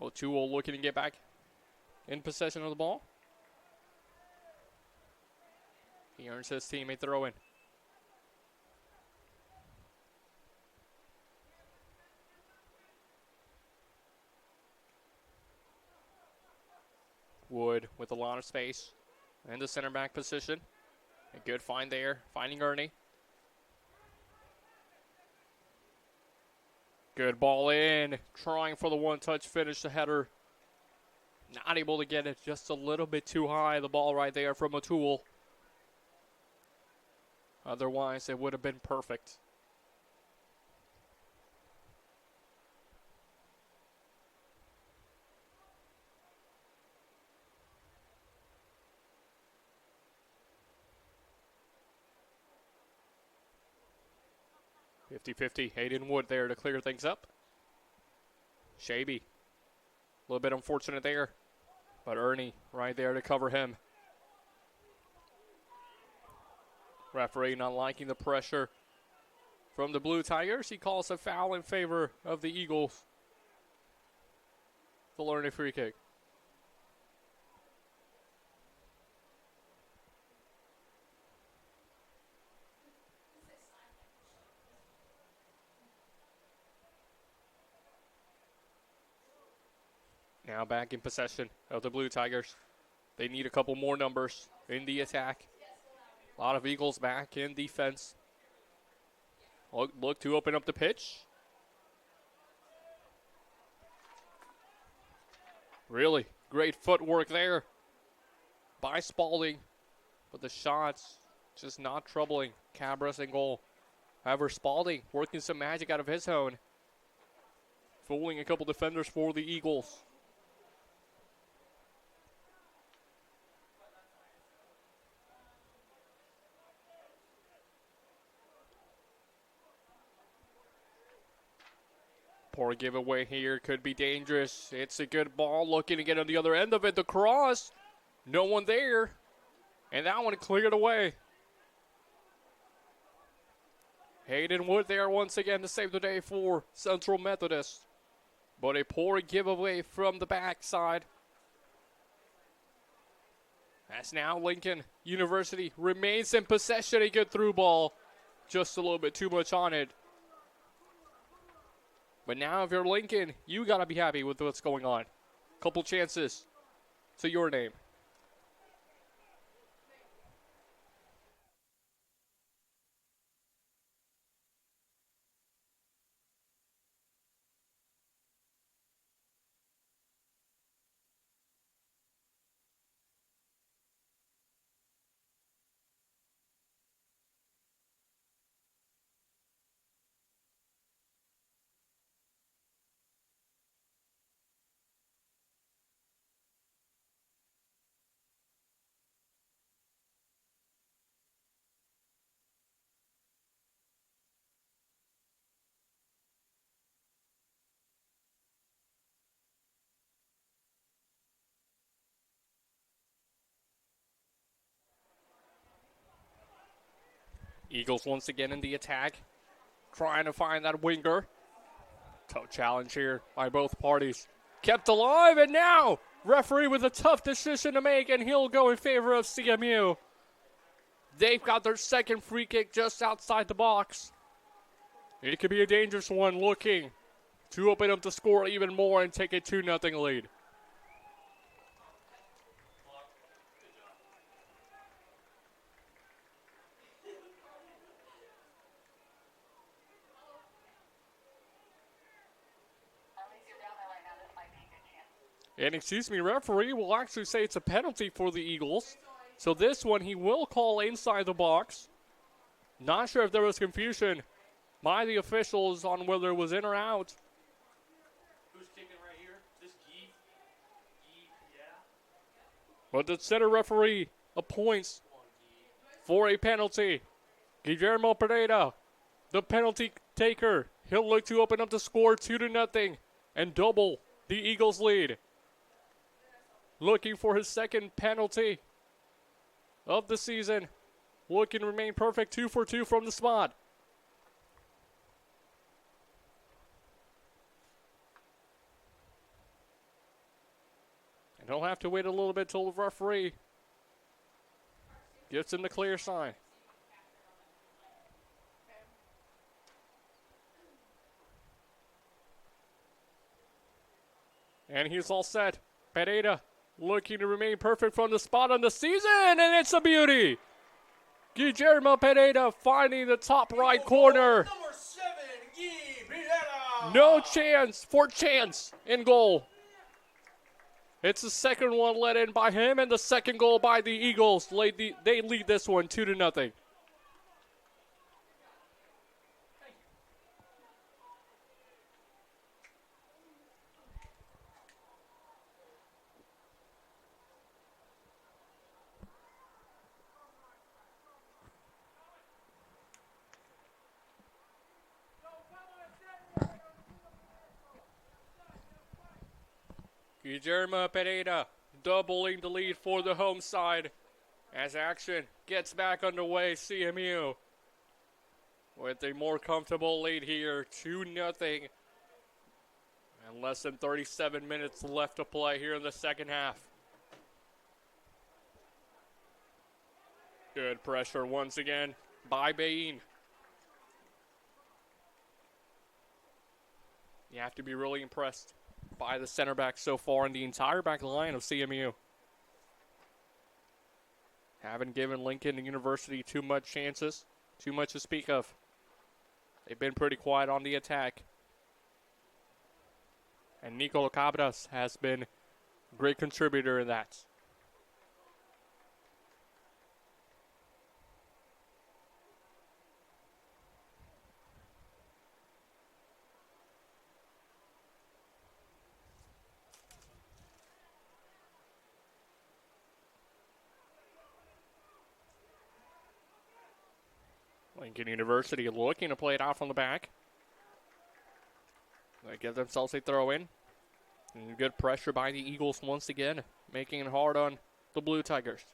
O'Toole looking to get back in possession of the ball. He earns his team a throw-in. Wood with a lot of space in the center back position. A good find there, finding Ernie. Good ball in, trying for the one-touch finish, the header. Not able to get it, just a little bit too high, the ball right there from O'Toole. Otherwise, it would have been perfect. (50-50) Hayden Wood there to clear things up. Shaby, a little bit unfortunate there, but Ernie right there to cover him. Referee not liking the pressure from the Blue Tigers. He calls a foul in favor of the Eagles. They'll earn a free kick. Now back in possession of the Blue Tigers. They need a couple more numbers in the attack. A lot of Eagles back in defense. Look to open up the pitch. Really great footwork there by Spalding. But the shots just not troubling Cabras in goal. However, Spalding working some magic out of his own. Fooling a couple defenders for the Eagles. Poor giveaway here. Could be dangerous. It's a good ball. Looking to get on the other end of it. The cross. No one there. And that one cleared away. Hayden Wood there once again to save the day for Central Methodist. But a poor giveaway from the backside. As now Lincoln University remains in possession. A good through ball. Just a little bit too much on it. But now if you're Lincoln, you got to be happy with what's going on. Couple chances to your name. Eagles once again in the attack. Trying to find that winger. Tough challenge here by both parties. Kept alive, and now referee with a tough decision to make, and he'll go in favor of CMU. They've got their second free kick just outside the box. It could be a dangerous one, looking to open up the score even more and take a 2-0 lead. And excuse me, referee will actually say it's a penalty for the Eagles. So this one he will call inside the box. Not sure if there was confusion by the officials on whether it was in or out.
Who's kicking right here? This Gee? Yeah.
But the center referee appoints for a penalty. Guillermo Pereira, the penalty taker. He'll look to open up the score 2-0 and double the Eagles' lead. Looking for his second penalty of the season. Looking to remain perfect, 2 for 2 from the spot. And he'll have to wait a little bit till the referee gives him the clear sign. And he's all set. Pereira looking to remain perfect from the spot on the season, and it's a beauty. Guillermo Pereira finding the top right corner.
Number 7, Gee Pereira.
No chance for chance in goal. It's the second one let in by him, and the second goal by the Eagles. They lead this one 2-0. Guillermo Pereira doubling the lead for the home side as action gets back underway. CMU with a more comfortable lead here, 2-0. And less than 37 minutes left to play here in the second half. Good pressure once again by Bain. You have to be really impressed by the center back so far and the entire back line of CMU. haven't given Lincoln University too much chances, too much to speak of. They've been pretty quiet on the attack. And Nico Cabras has been a great contributor in that. Lincoln University looking to play it out from the back. They get themselves a throw in. And good pressure by the Eagles once again, making it hard on the Blue Tigers.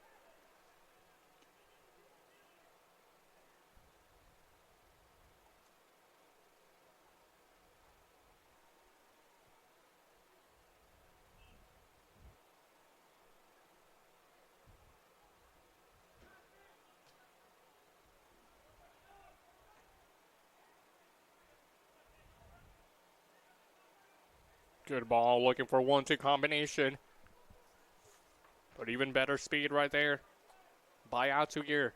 Good ball, looking for 1-2 combination. But even better speed right there by Altugier.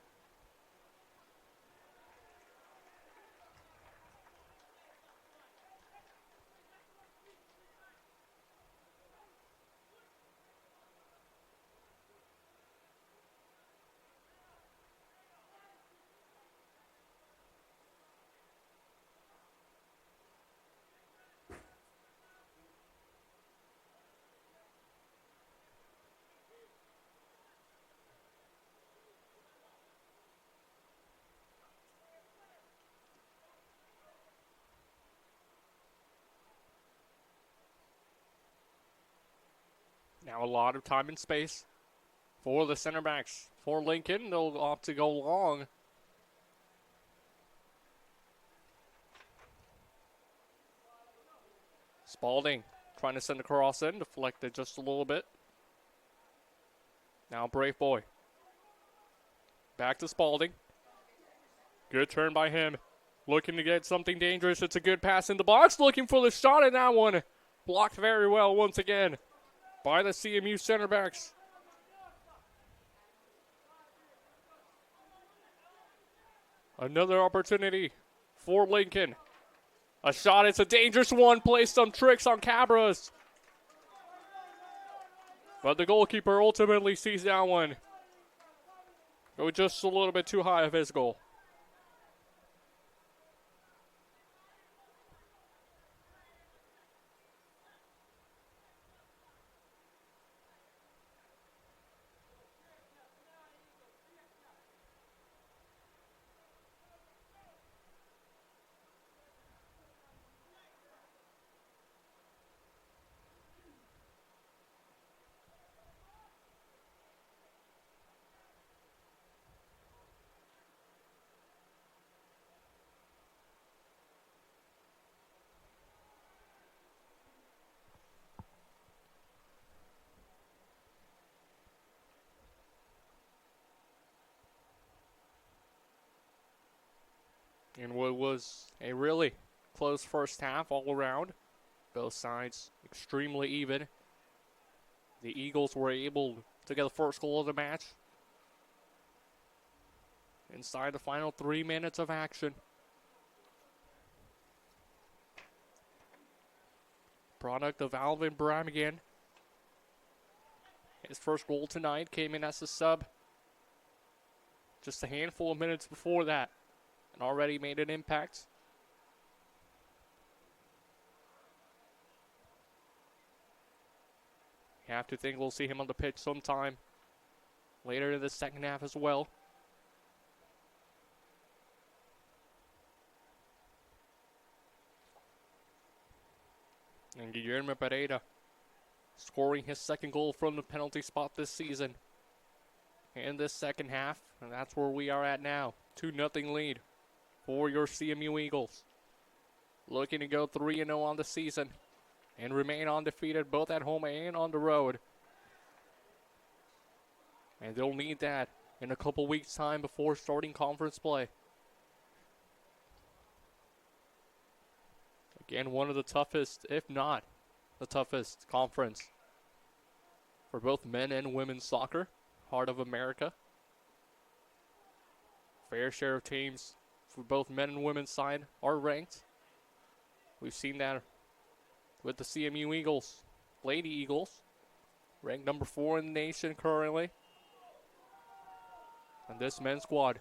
Now a lot of time and space for the center backs. For Lincoln, they'll opt to go long. Spalding trying to send a cross in, deflected just a little bit. Now Brave Boy. Back to Spalding. Good turn by him. Looking to get something dangerous. It's a good pass in the box. Looking for the shot in that one. Blocked very well once again by the CMU center backs. Another opportunity for Lincoln. A shot, it's a dangerous one. Plays some tricks on Cabras. But the goalkeeper ultimately sees that one go just a little bit too high of his goal. In what was a really close first half all around. Both sides extremely even. The Eagles were able to get the first goal of the match inside the final 3 minutes of action. Product of Alvin Bramigan. His first goal tonight came in as a sub just a handful of minutes before that, and already made an impact. You have to think we'll see him on the pitch sometime later in the second half as well. And Guillermo Pereira scoring his second goal from the penalty spot this season in this second half. And that's where we are at now. 2-0 lead for your CMU Eagles. Looking to go 3-0 on the season and remain undefeated both at home and on the road. And they'll need that in a couple weeks' time before starting conference play. Again, one of the toughest, if not the toughest conference for both men and women's soccer. Heart of America. fair share of teams for both men and women's side are ranked. We've seen that with the CMU Eagles, Lady Eagles, ranked number 4 in the nation currently. And this men's squad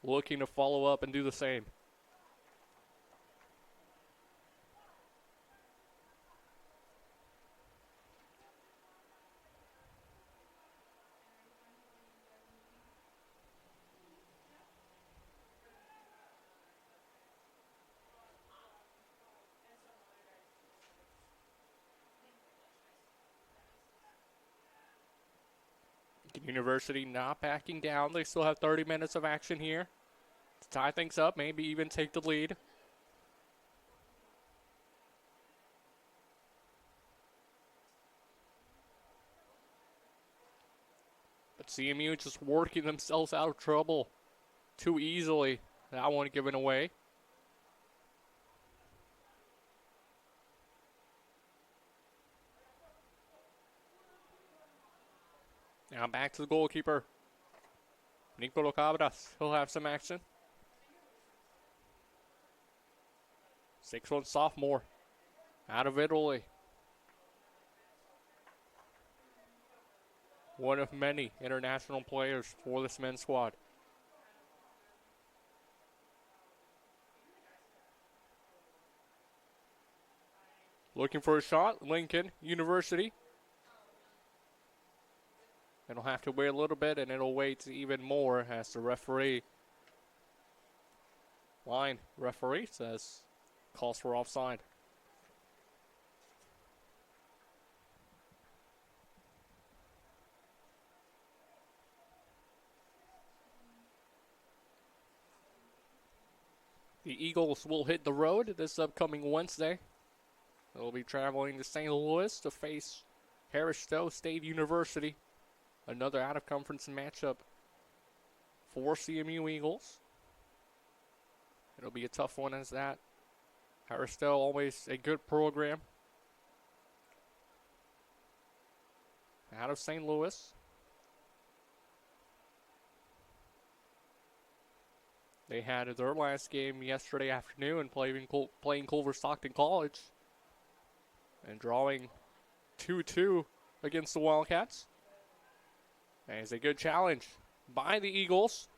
looking to follow up and do the same. University not backing down. They still have 30 minutes of action here to tie things up, maybe even take the lead. But CMU just working themselves out of trouble too easily. That one given away. Now back to the goalkeeper, Nicolo Cabras. He'll have some action. 6'1" sophomore out of Italy. One of many international players for this men's squad. Looking for a shot, Lincoln University. It'll have to wait a little bit, and it'll wait even more as the referee says calls for offside. The Eagles will hit the road this upcoming Wednesday. They'll be traveling to St. Louis to face Harris Stowe State University. Another out-of-conference matchup for CMU Eagles. It'll be a tough one as that. Harris Stowe, always a good program. Out of St. Louis. They had their last game yesterday afternoon playing Culver Stockton College. And drawing 2-2 against the Wildcats. And it's a good challenge by the Eagles.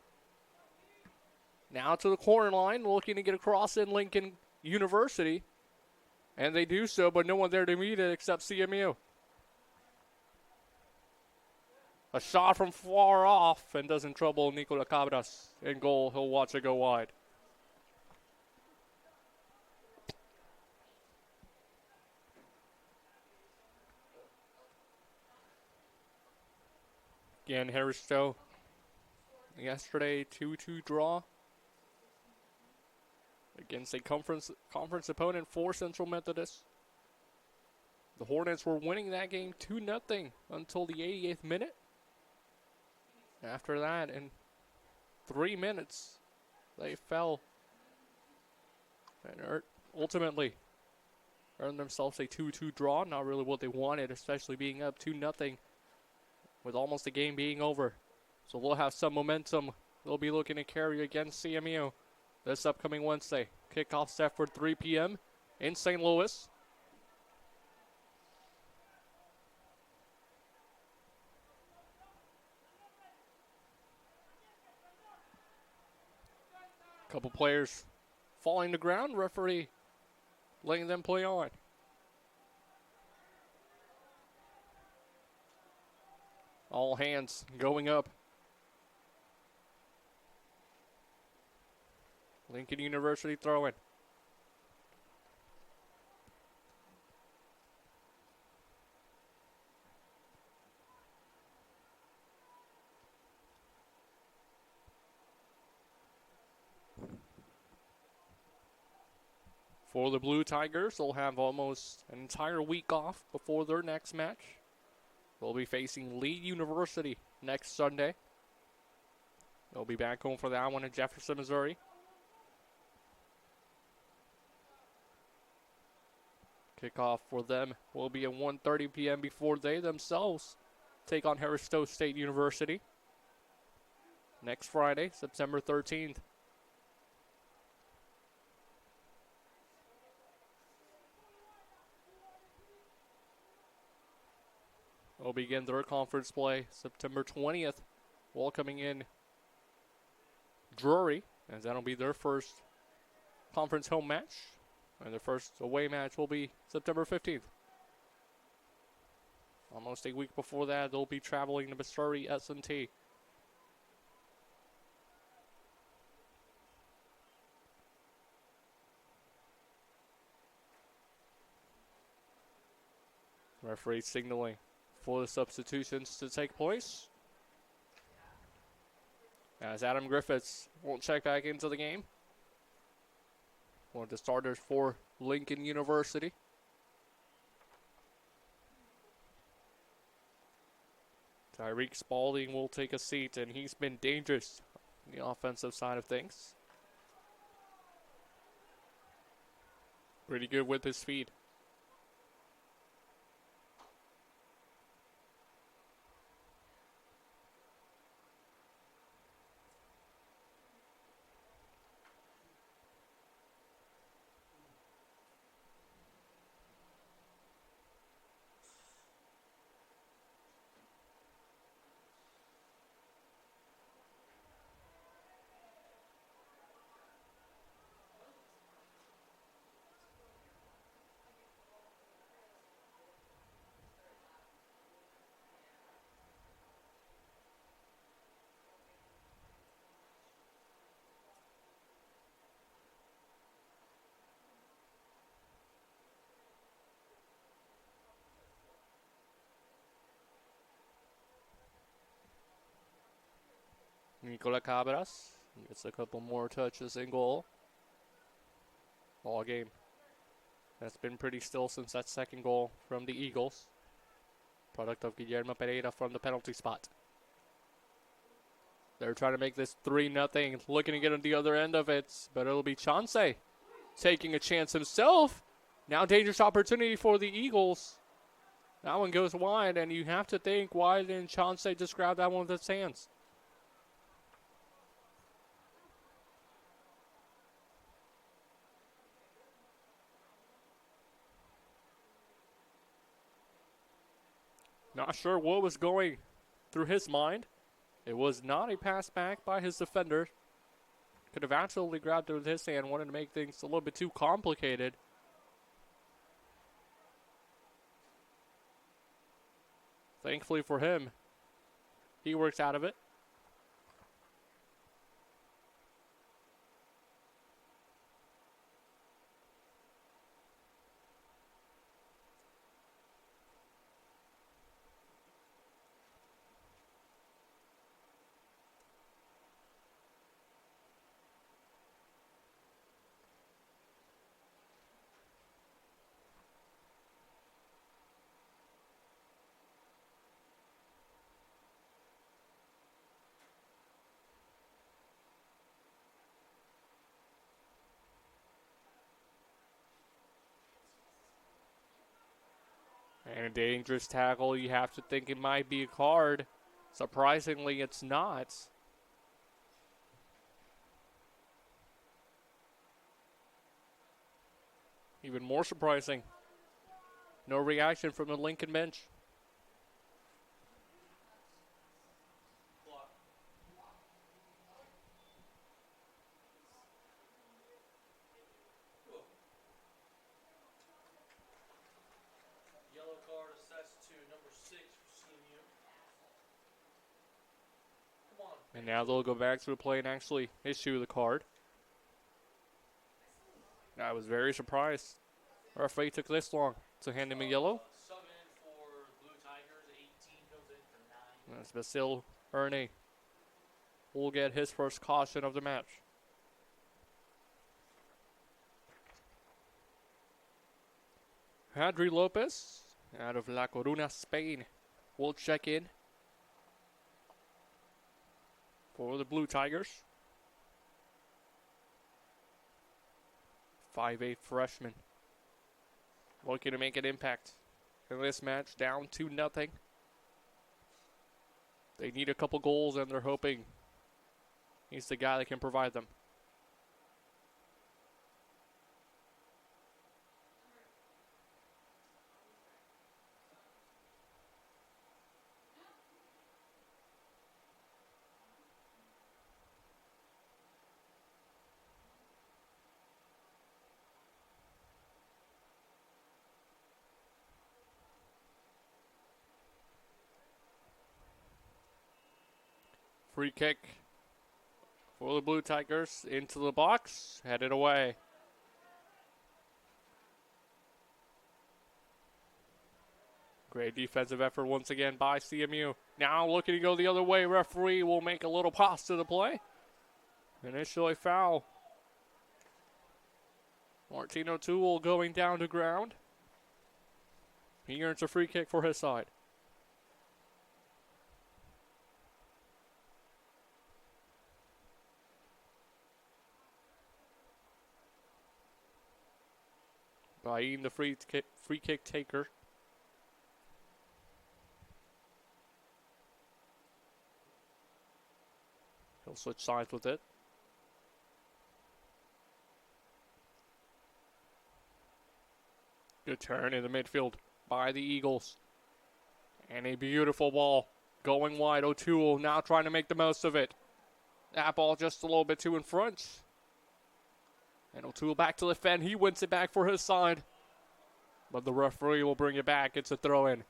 Now to the corner line, looking to get across in Lincoln University. And they do so, but no one there to meet it except CMU. A shot from far off and doesn't trouble Nicola Cabras in goal. He'll watch it go wide. Again, Harris Stowe yesterday 2-2 draw against a conference opponent for Central Methodist. The Hornets were winning that game 2-0 until the 88th minute. After that, in 3 minutes, they fell and ultimately earned themselves a 2-2 draw. Not really what they wanted, especially being up 2-0 with almost the game being over. So they'll have some momentum. They'll be looking to carry against CMU this upcoming Wednesday. Kickoff set for 3 p.m. in St. Louis. Couple players falling to ground. Referee letting them play on. All hands going up. Lincoln University throwing. For the Blue Tigers, they'll have almost an entire week off before their next match. They'll be facing Lee University next Sunday. They'll be back home for that one in Jefferson, Missouri. Kickoff for them will be at 1:30 p.m. before they themselves take on Harris Stowe State University. next Friday, September 13th. They'll begin their conference play September 20th, welcoming in Drury, as that'll be their first conference home match. And their first away match will be September 15th. Almost a week before that, they'll be traveling to Missouri S&T. Referee signaling for the substitutions to take place, as Adam Griffiths won't check back into the game. One of the starters for Lincoln University. Tyreek Spalding will take a seat, and he's been dangerous on the offensive side of things. Pretty good with his feet. Nicola Cabras gets a couple more touches in goal. Ball game. That's been pretty still since that second goal from the Eagles. Product of Guillermo Pereira from the penalty spot. They're trying to make this 3-0. Looking to get on the other end of it, but it'll be Chauncey taking a chance himself. Now dangerous opportunity for the Eagles. That one goes wide, and you have to think, why didn't Chauncey just grab that one with his hands? Not sure what was going through his mind. It was not a pass back by his defender. Could have absolutely grabbed it with his hand. Wanted to make things a little bit too complicated. Thankfully for him, he works out of it. And a dangerous tackle, you have to think it might be a card. Surprisingly, it's not. Even more surprising, no reaction from the Lincoln bench.
Yellow card assessed to number 6 for CMU. Come on.
And now they'll go back to the play and actually issue the card. I was very surprised. Our referee took this long to hand him a yellow.
Sub in for Blue Tigers. 18 comes in for 9.
That's Basil Ernie. Will get his first caution of the match. Hadri Lopez out of La Coruna, Spain, will check in for the Blue Tigers. 5'8" freshman. Looking to make an impact in this match, down 2-0. They need a couple goals, and they're hoping He's the guy that can provide them. Free kick for the Blue Tigers into the box, headed away. Great defensive effort once again by CMU. Now looking to go the other way. Referee will make a little pause to the play. Initially foul. Martino Toole going down to ground. He earns a free kick for his side. Bain, the free kick taker. He'll switch sides with it. Good turn in the midfield by the Eagles. And a beautiful ball going wide. O'Toole now trying to make the most of it. That ball just a little bit too in front. And O'Toole back to defend. He wins it back for his side. But the referee will bring it back. It's a throw-in.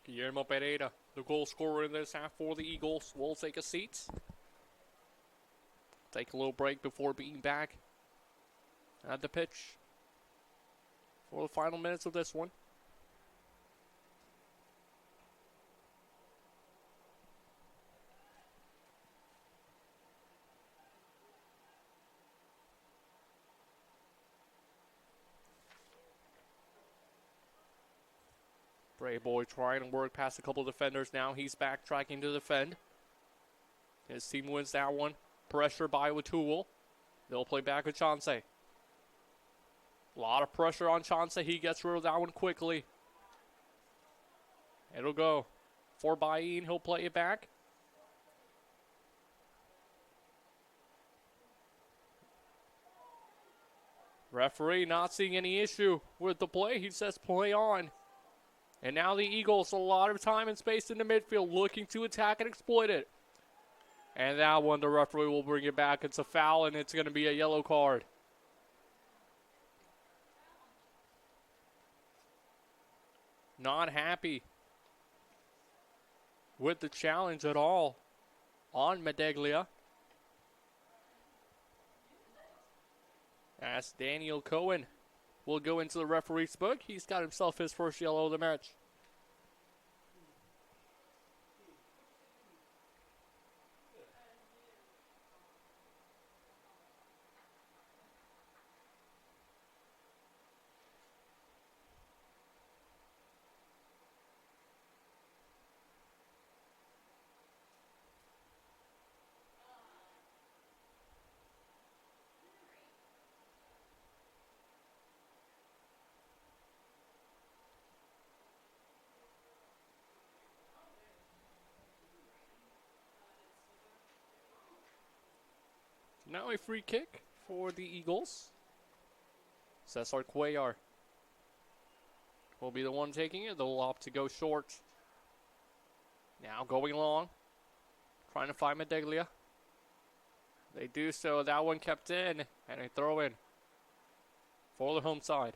Guillermo Pereira, the goal scorer in this half for the Eagles, will take a seat. Take a little break before being back at the pitch for the final minutes of this one. Brave boy trying to work past a couple of defenders now. He's back tracking to defend. His team wins that one. Pressure by O'Toole. They'll play back with Chauncey. A lot of pressure on Chauncey. He gets rid of that one quickly. It'll go for Bain. He'll play it back. Referee not seeing any issue with the play. He says play on. And now the Eagles, a lot of time and space in the midfield, looking to attack and exploit it. And that one, the referee will bring it back. It's a foul, and it's going to be a yellow card. Not happy with the challenge at all on Medaglia. As Daniel Cohen will go into the referee's book. He's got himself his first yellow of the match. Now a free kick for the Eagles. Cesar Cuellar will be the one taking it. They'll opt to go short. Now going long. Trying to find Medaglia. They do so. That one kept in. And a throw in for the home side.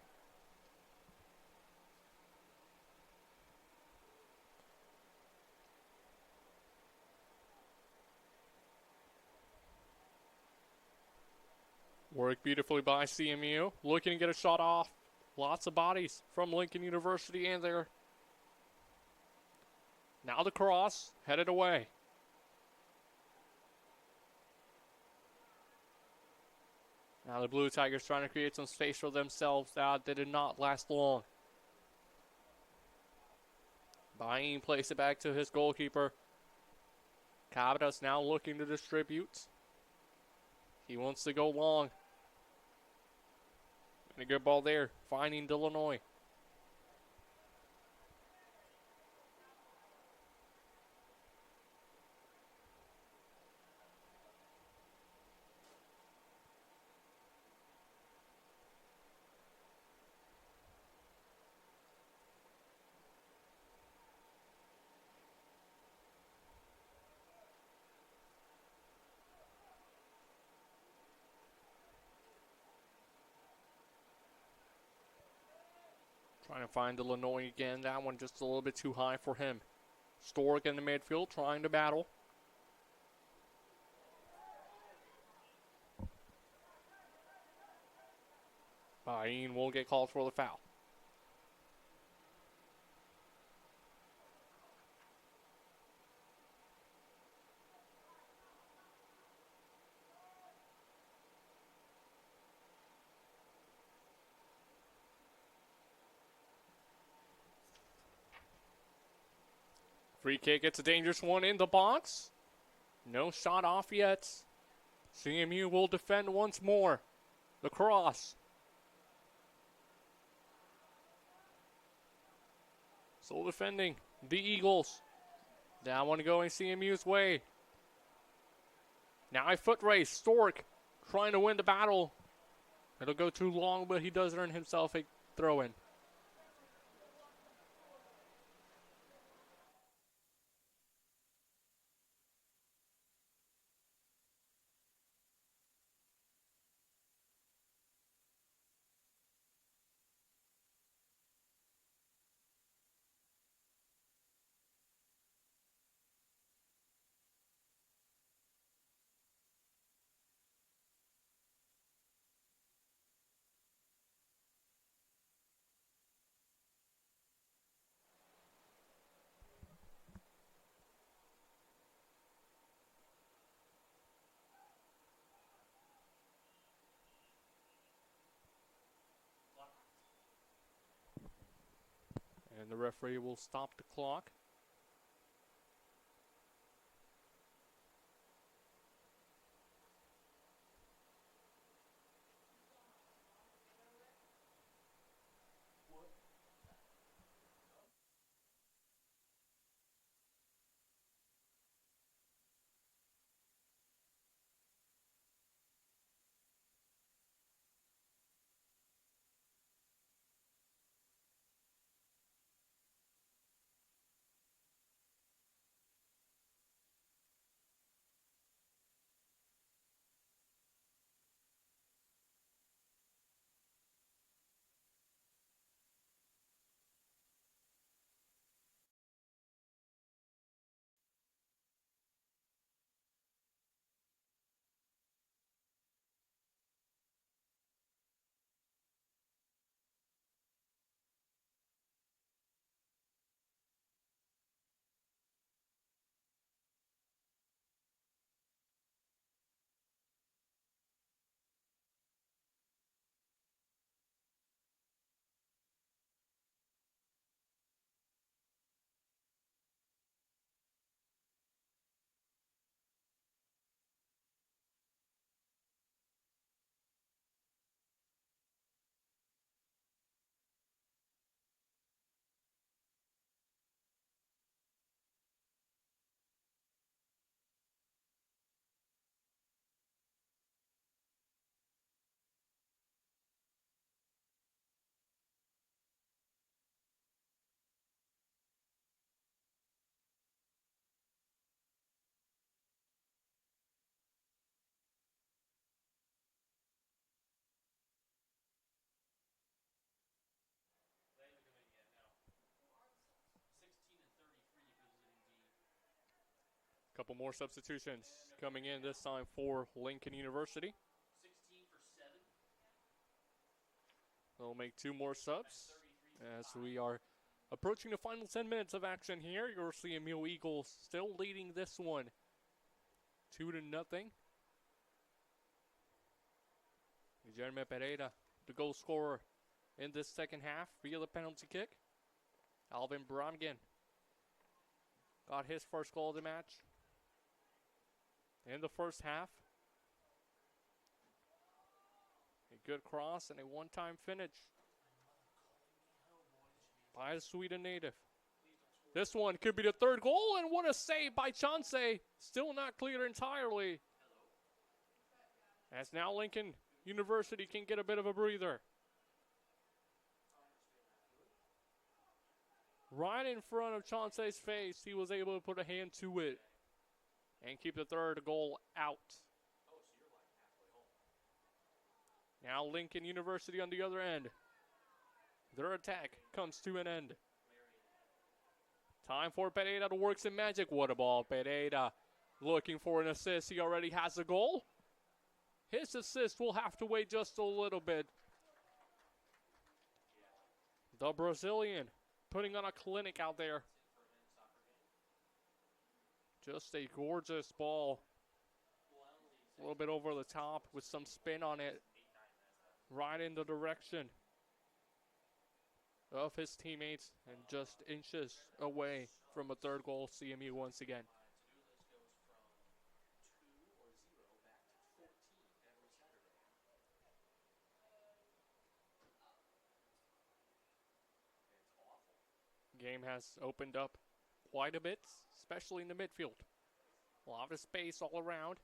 Worked beautifully by CMU. Looking to get a shot off. Lots of bodies from Lincoln University in there. Now the cross. Headed away. Now the Blue Tigers trying to create some space for themselves. That did not last long. Bain plays it back to his goalkeeper. Cabras now looking to distribute. He wants to go long. And a good ball there, finding Illinois. Trying to find Illinois again. That one just a little bit too high for him. Stork in the midfield trying to battle. Bain will get called for the foul. Free kick, it's a dangerous one in the box. No shot off yet. CMU will defend once more. The cross. Still defending the Eagles. That one going CMU's way. Now a foot race. Stork trying to win the battle. It'll go too long, but he does earn himself a throw-in. And the referee will stop the clock. Couple more substitutions coming in this time for Lincoln University.
16 for 7.
They'll make two more subs as we are approaching the final 10 minutes of action here. Your CMU Eagles still leading this one 2-0. Jeremy Pereira, the goal scorer in this second half via the penalty kick. Alvin Bromgren got his first goal of the match in the first half. A good cross and a one-time finish by the Sweden native. This one could be the third goal, and what a save by Chauncey. Still not cleared entirely. As now Lincoln University can get a bit of a breather. Right in front of Chauncey's face, he was able to put a hand to it and keep the third goal out. Now Lincoln University on the other end. Their attack comes to an end. Time for Pereira to work some magic. What a ball. Pereira looking for an assist. He already has a goal. His assist will have to wait just a little bit. The Brazilian putting on a clinic out there. Just a gorgeous ball. A little bit over the top with some spin on it. Right in the direction of his teammates and just inches away from a third goal. CMU once again. Game has opened up quite a bit, especially in the midfield. A lot of space all around.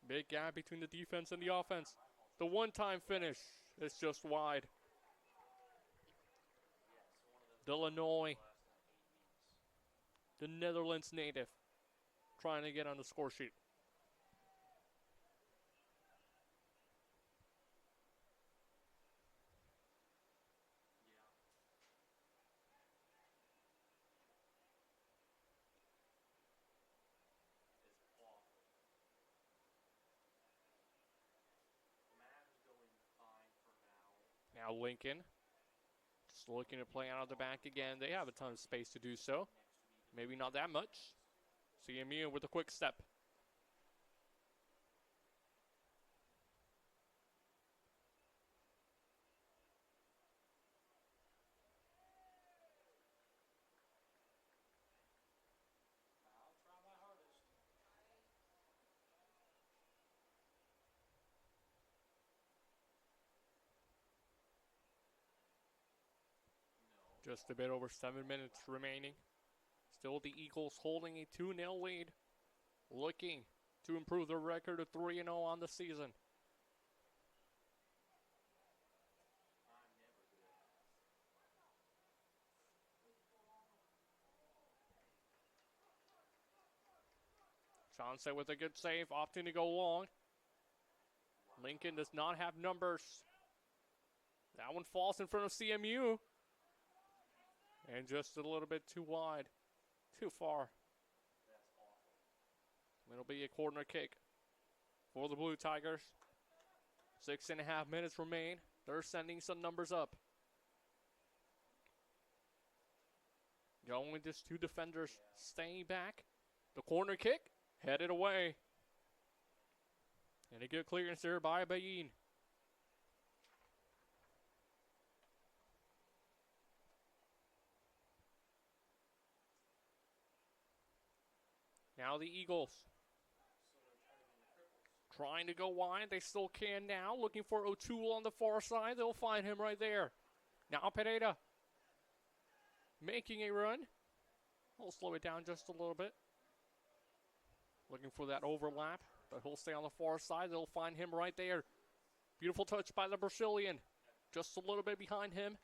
Big gap between the defense and the offense. The one-time finish is just wide. Illinois, the Netherlands native, trying to get on the score sheet. Now Lincoln, just looking to play out of the back again. They have a ton of space to do so. Maybe not that much. CMU with a quick step. Just a bit over 7 minutes remaining. Still the Eagles holding a 2-0 lead. Looking to improve their record to 3-0 on the season. Chauncey with a good save, opting to go long. Lincoln does not have numbers. That one falls in front of CMU. And just a little bit too wide. Too far. It'll be a corner kick for the Blue Tigers. 6.5 minutes remain. They're sending some numbers up. Going with just two defenders staying back. The corner kick headed away. And a good clearance there by Bayin. Now the Eagles trying to go wide. They still can now. Looking for O'Toole on the far side. They'll find him right there. Now Pereira making a run. We'll slow it down just a little bit. Looking for that overlap, but he'll stay on the far side. They'll find him right there. Beautiful touch by the Brazilian. Just a little bit behind him.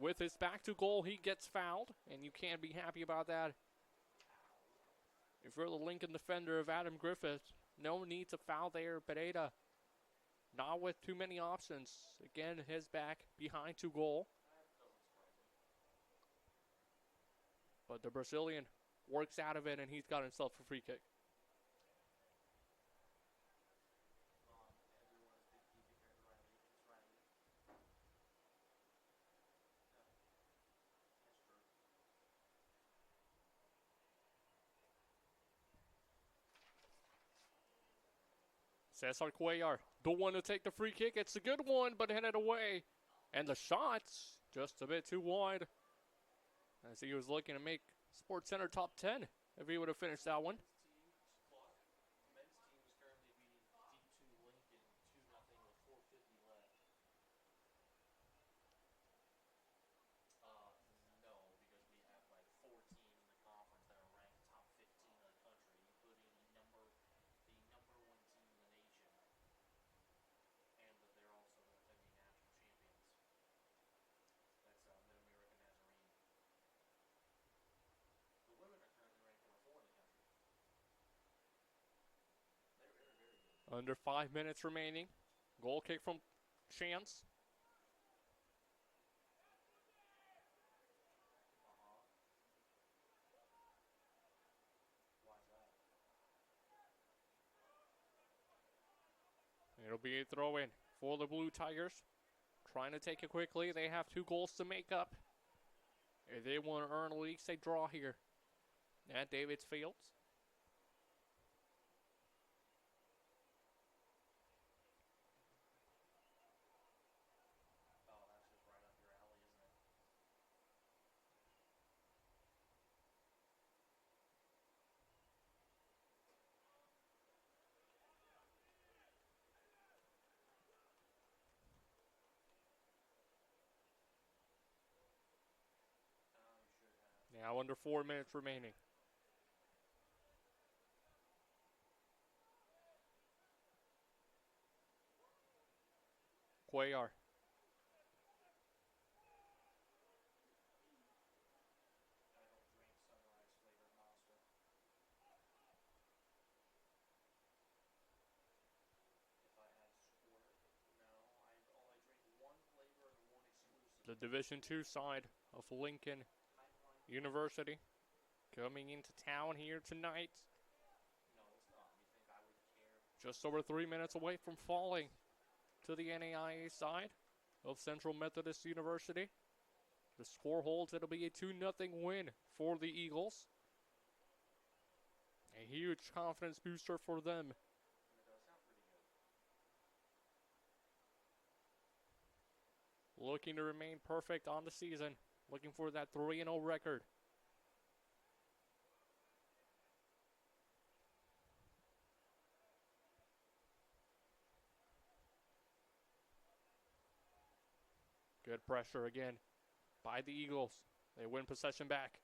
With his back to goal, he gets fouled, and you can't be happy about that. If you're the Lincoln defender of Adam Griffith, no need to foul there. Pereira, not with too many options. Again, his back behind to goal. But the Brazilian works out of it, and he's got himself a free kick. Cesar Cuellar, the one to take the free kick. It's a good one, but headed away. And the shot's just a bit too wide. As he was looking to make Sports Center top 10 if he would have finished that one.
Men's team is currently beating D2 Lincoln 2-0 with 4:50 left. No, because we have like 4 teams in the conference that are ranked top 15 in the country, including the number 1 team in the nation, and that they're also the defending national champions. That's Mid-American Nazarene. The women are currently ranked number 4 in the country. They're very, very good.
Under 5 minutes remaining. Goal kick from Chance.
Why is that?
It'll be a throw in for the Blue Tigers. Trying to take it quickly. They have 2 goals to make up. If they want to earn at least a draw here at Davids Fields.
Oh, that's just right up your alley, isn't it? You should have.
Now under 4 minutes remaining. Cuellar.
I don't drink Sunrise flavored Monster. If I add squirt, no. I drink one flavor and one exclusive.
The Division II side of Lincoln University coming into town here tonight.
No, it's not. You think I would care?
Just over 3 minutes away from falling to the NAIA side of Central Methodist University. The score holds. It'll be a 2-0 win for the Eagles. A huge confidence booster for them.
And it does sound pretty good.
Looking to remain perfect on the season. Looking for that 3-0 record. Good pressure again by the Eagles. They win possession back.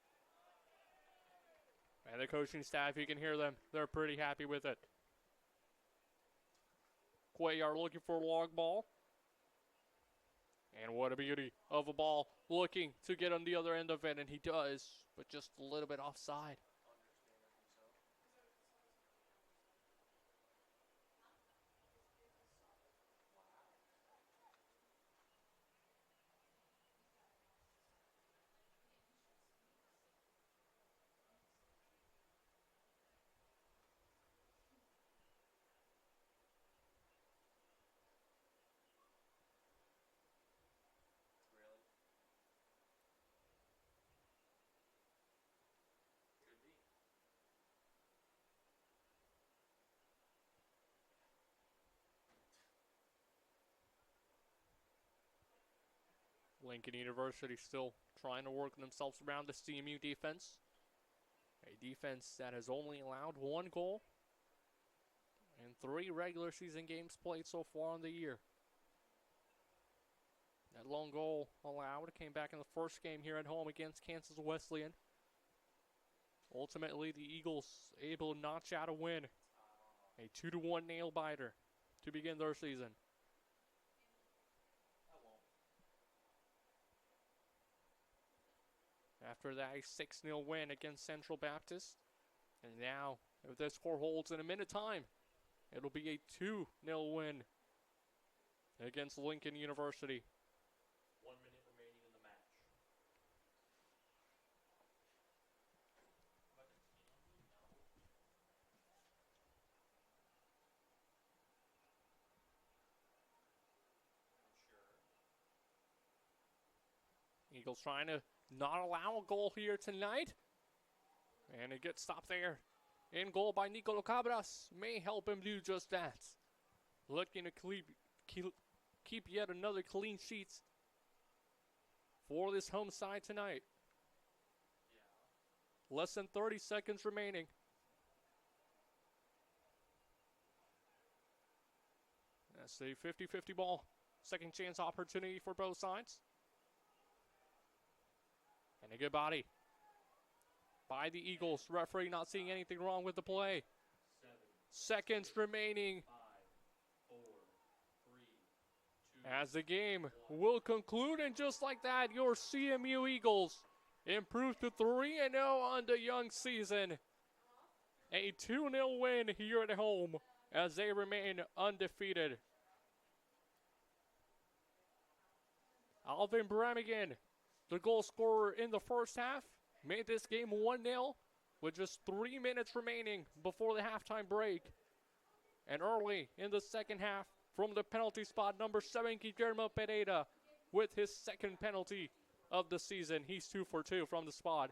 And the coaching staff, you can hear them. They're pretty happy with it. Cuellar looking for a long ball. And what a beauty of a ball. Looking to get on the other end of it, and he does, but just a little bit offside.
Really? Could be.
Lincoln University still trying to work themselves around the CMU defense. A defense that has only allowed 1 goal in 3 regular season games played so far in the year. That lone goal allowed came back in the first game here at home against Kansas Wesleyan. Ultimately, the Eagles able to notch out a win. A 2-1 nail biter to begin their season.
I won't.
After that, a 6-0 win against Central Baptist. And now, if this score holds in a minute time, it'll be a 2-0 win against Lincoln University.
1 minute remaining in the match. But the CMU, no. I'm sure.
Eagles trying to not allow a goal here tonight. And it gets stopped there. In goal by Nico Cabras. May help him do just that. looking to keep yet another clean sheet for this home side tonight. Less than 30 seconds remaining. That's a 50-50 ball. Second chance opportunity for both sides. And a good body by the Eagles. Referee not seeing anything wrong with the play.
7
Seconds remaining
5 4 3 2
as the game will conclude. And just like that, your CMU Eagles improve to 3-0 on the young season. A 2-0 win here at home as they remain undefeated. Alvin Bramigan, the goal scorer in the first half, made this game 1-0 with just 3 minutes remaining before the halftime break. And early in the second half, from the penalty spot, number 7, Guillermo Pereira, with his second penalty of the season. He's 2 for 2 from the spot,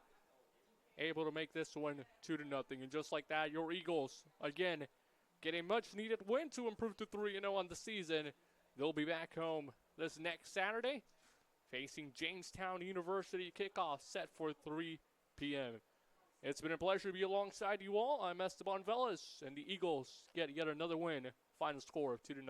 able to make this one 2-0. And just like that, your Eagles, again, get a much-needed win to improve to 3-0 on the season. They'll be back home this next Saturday, facing Jamestown University. Kickoff set for 3 p.m. It's been a pleasure to be alongside you all. I'm Esteban Velez, and the Eagles get yet another win. Final score of 2-0.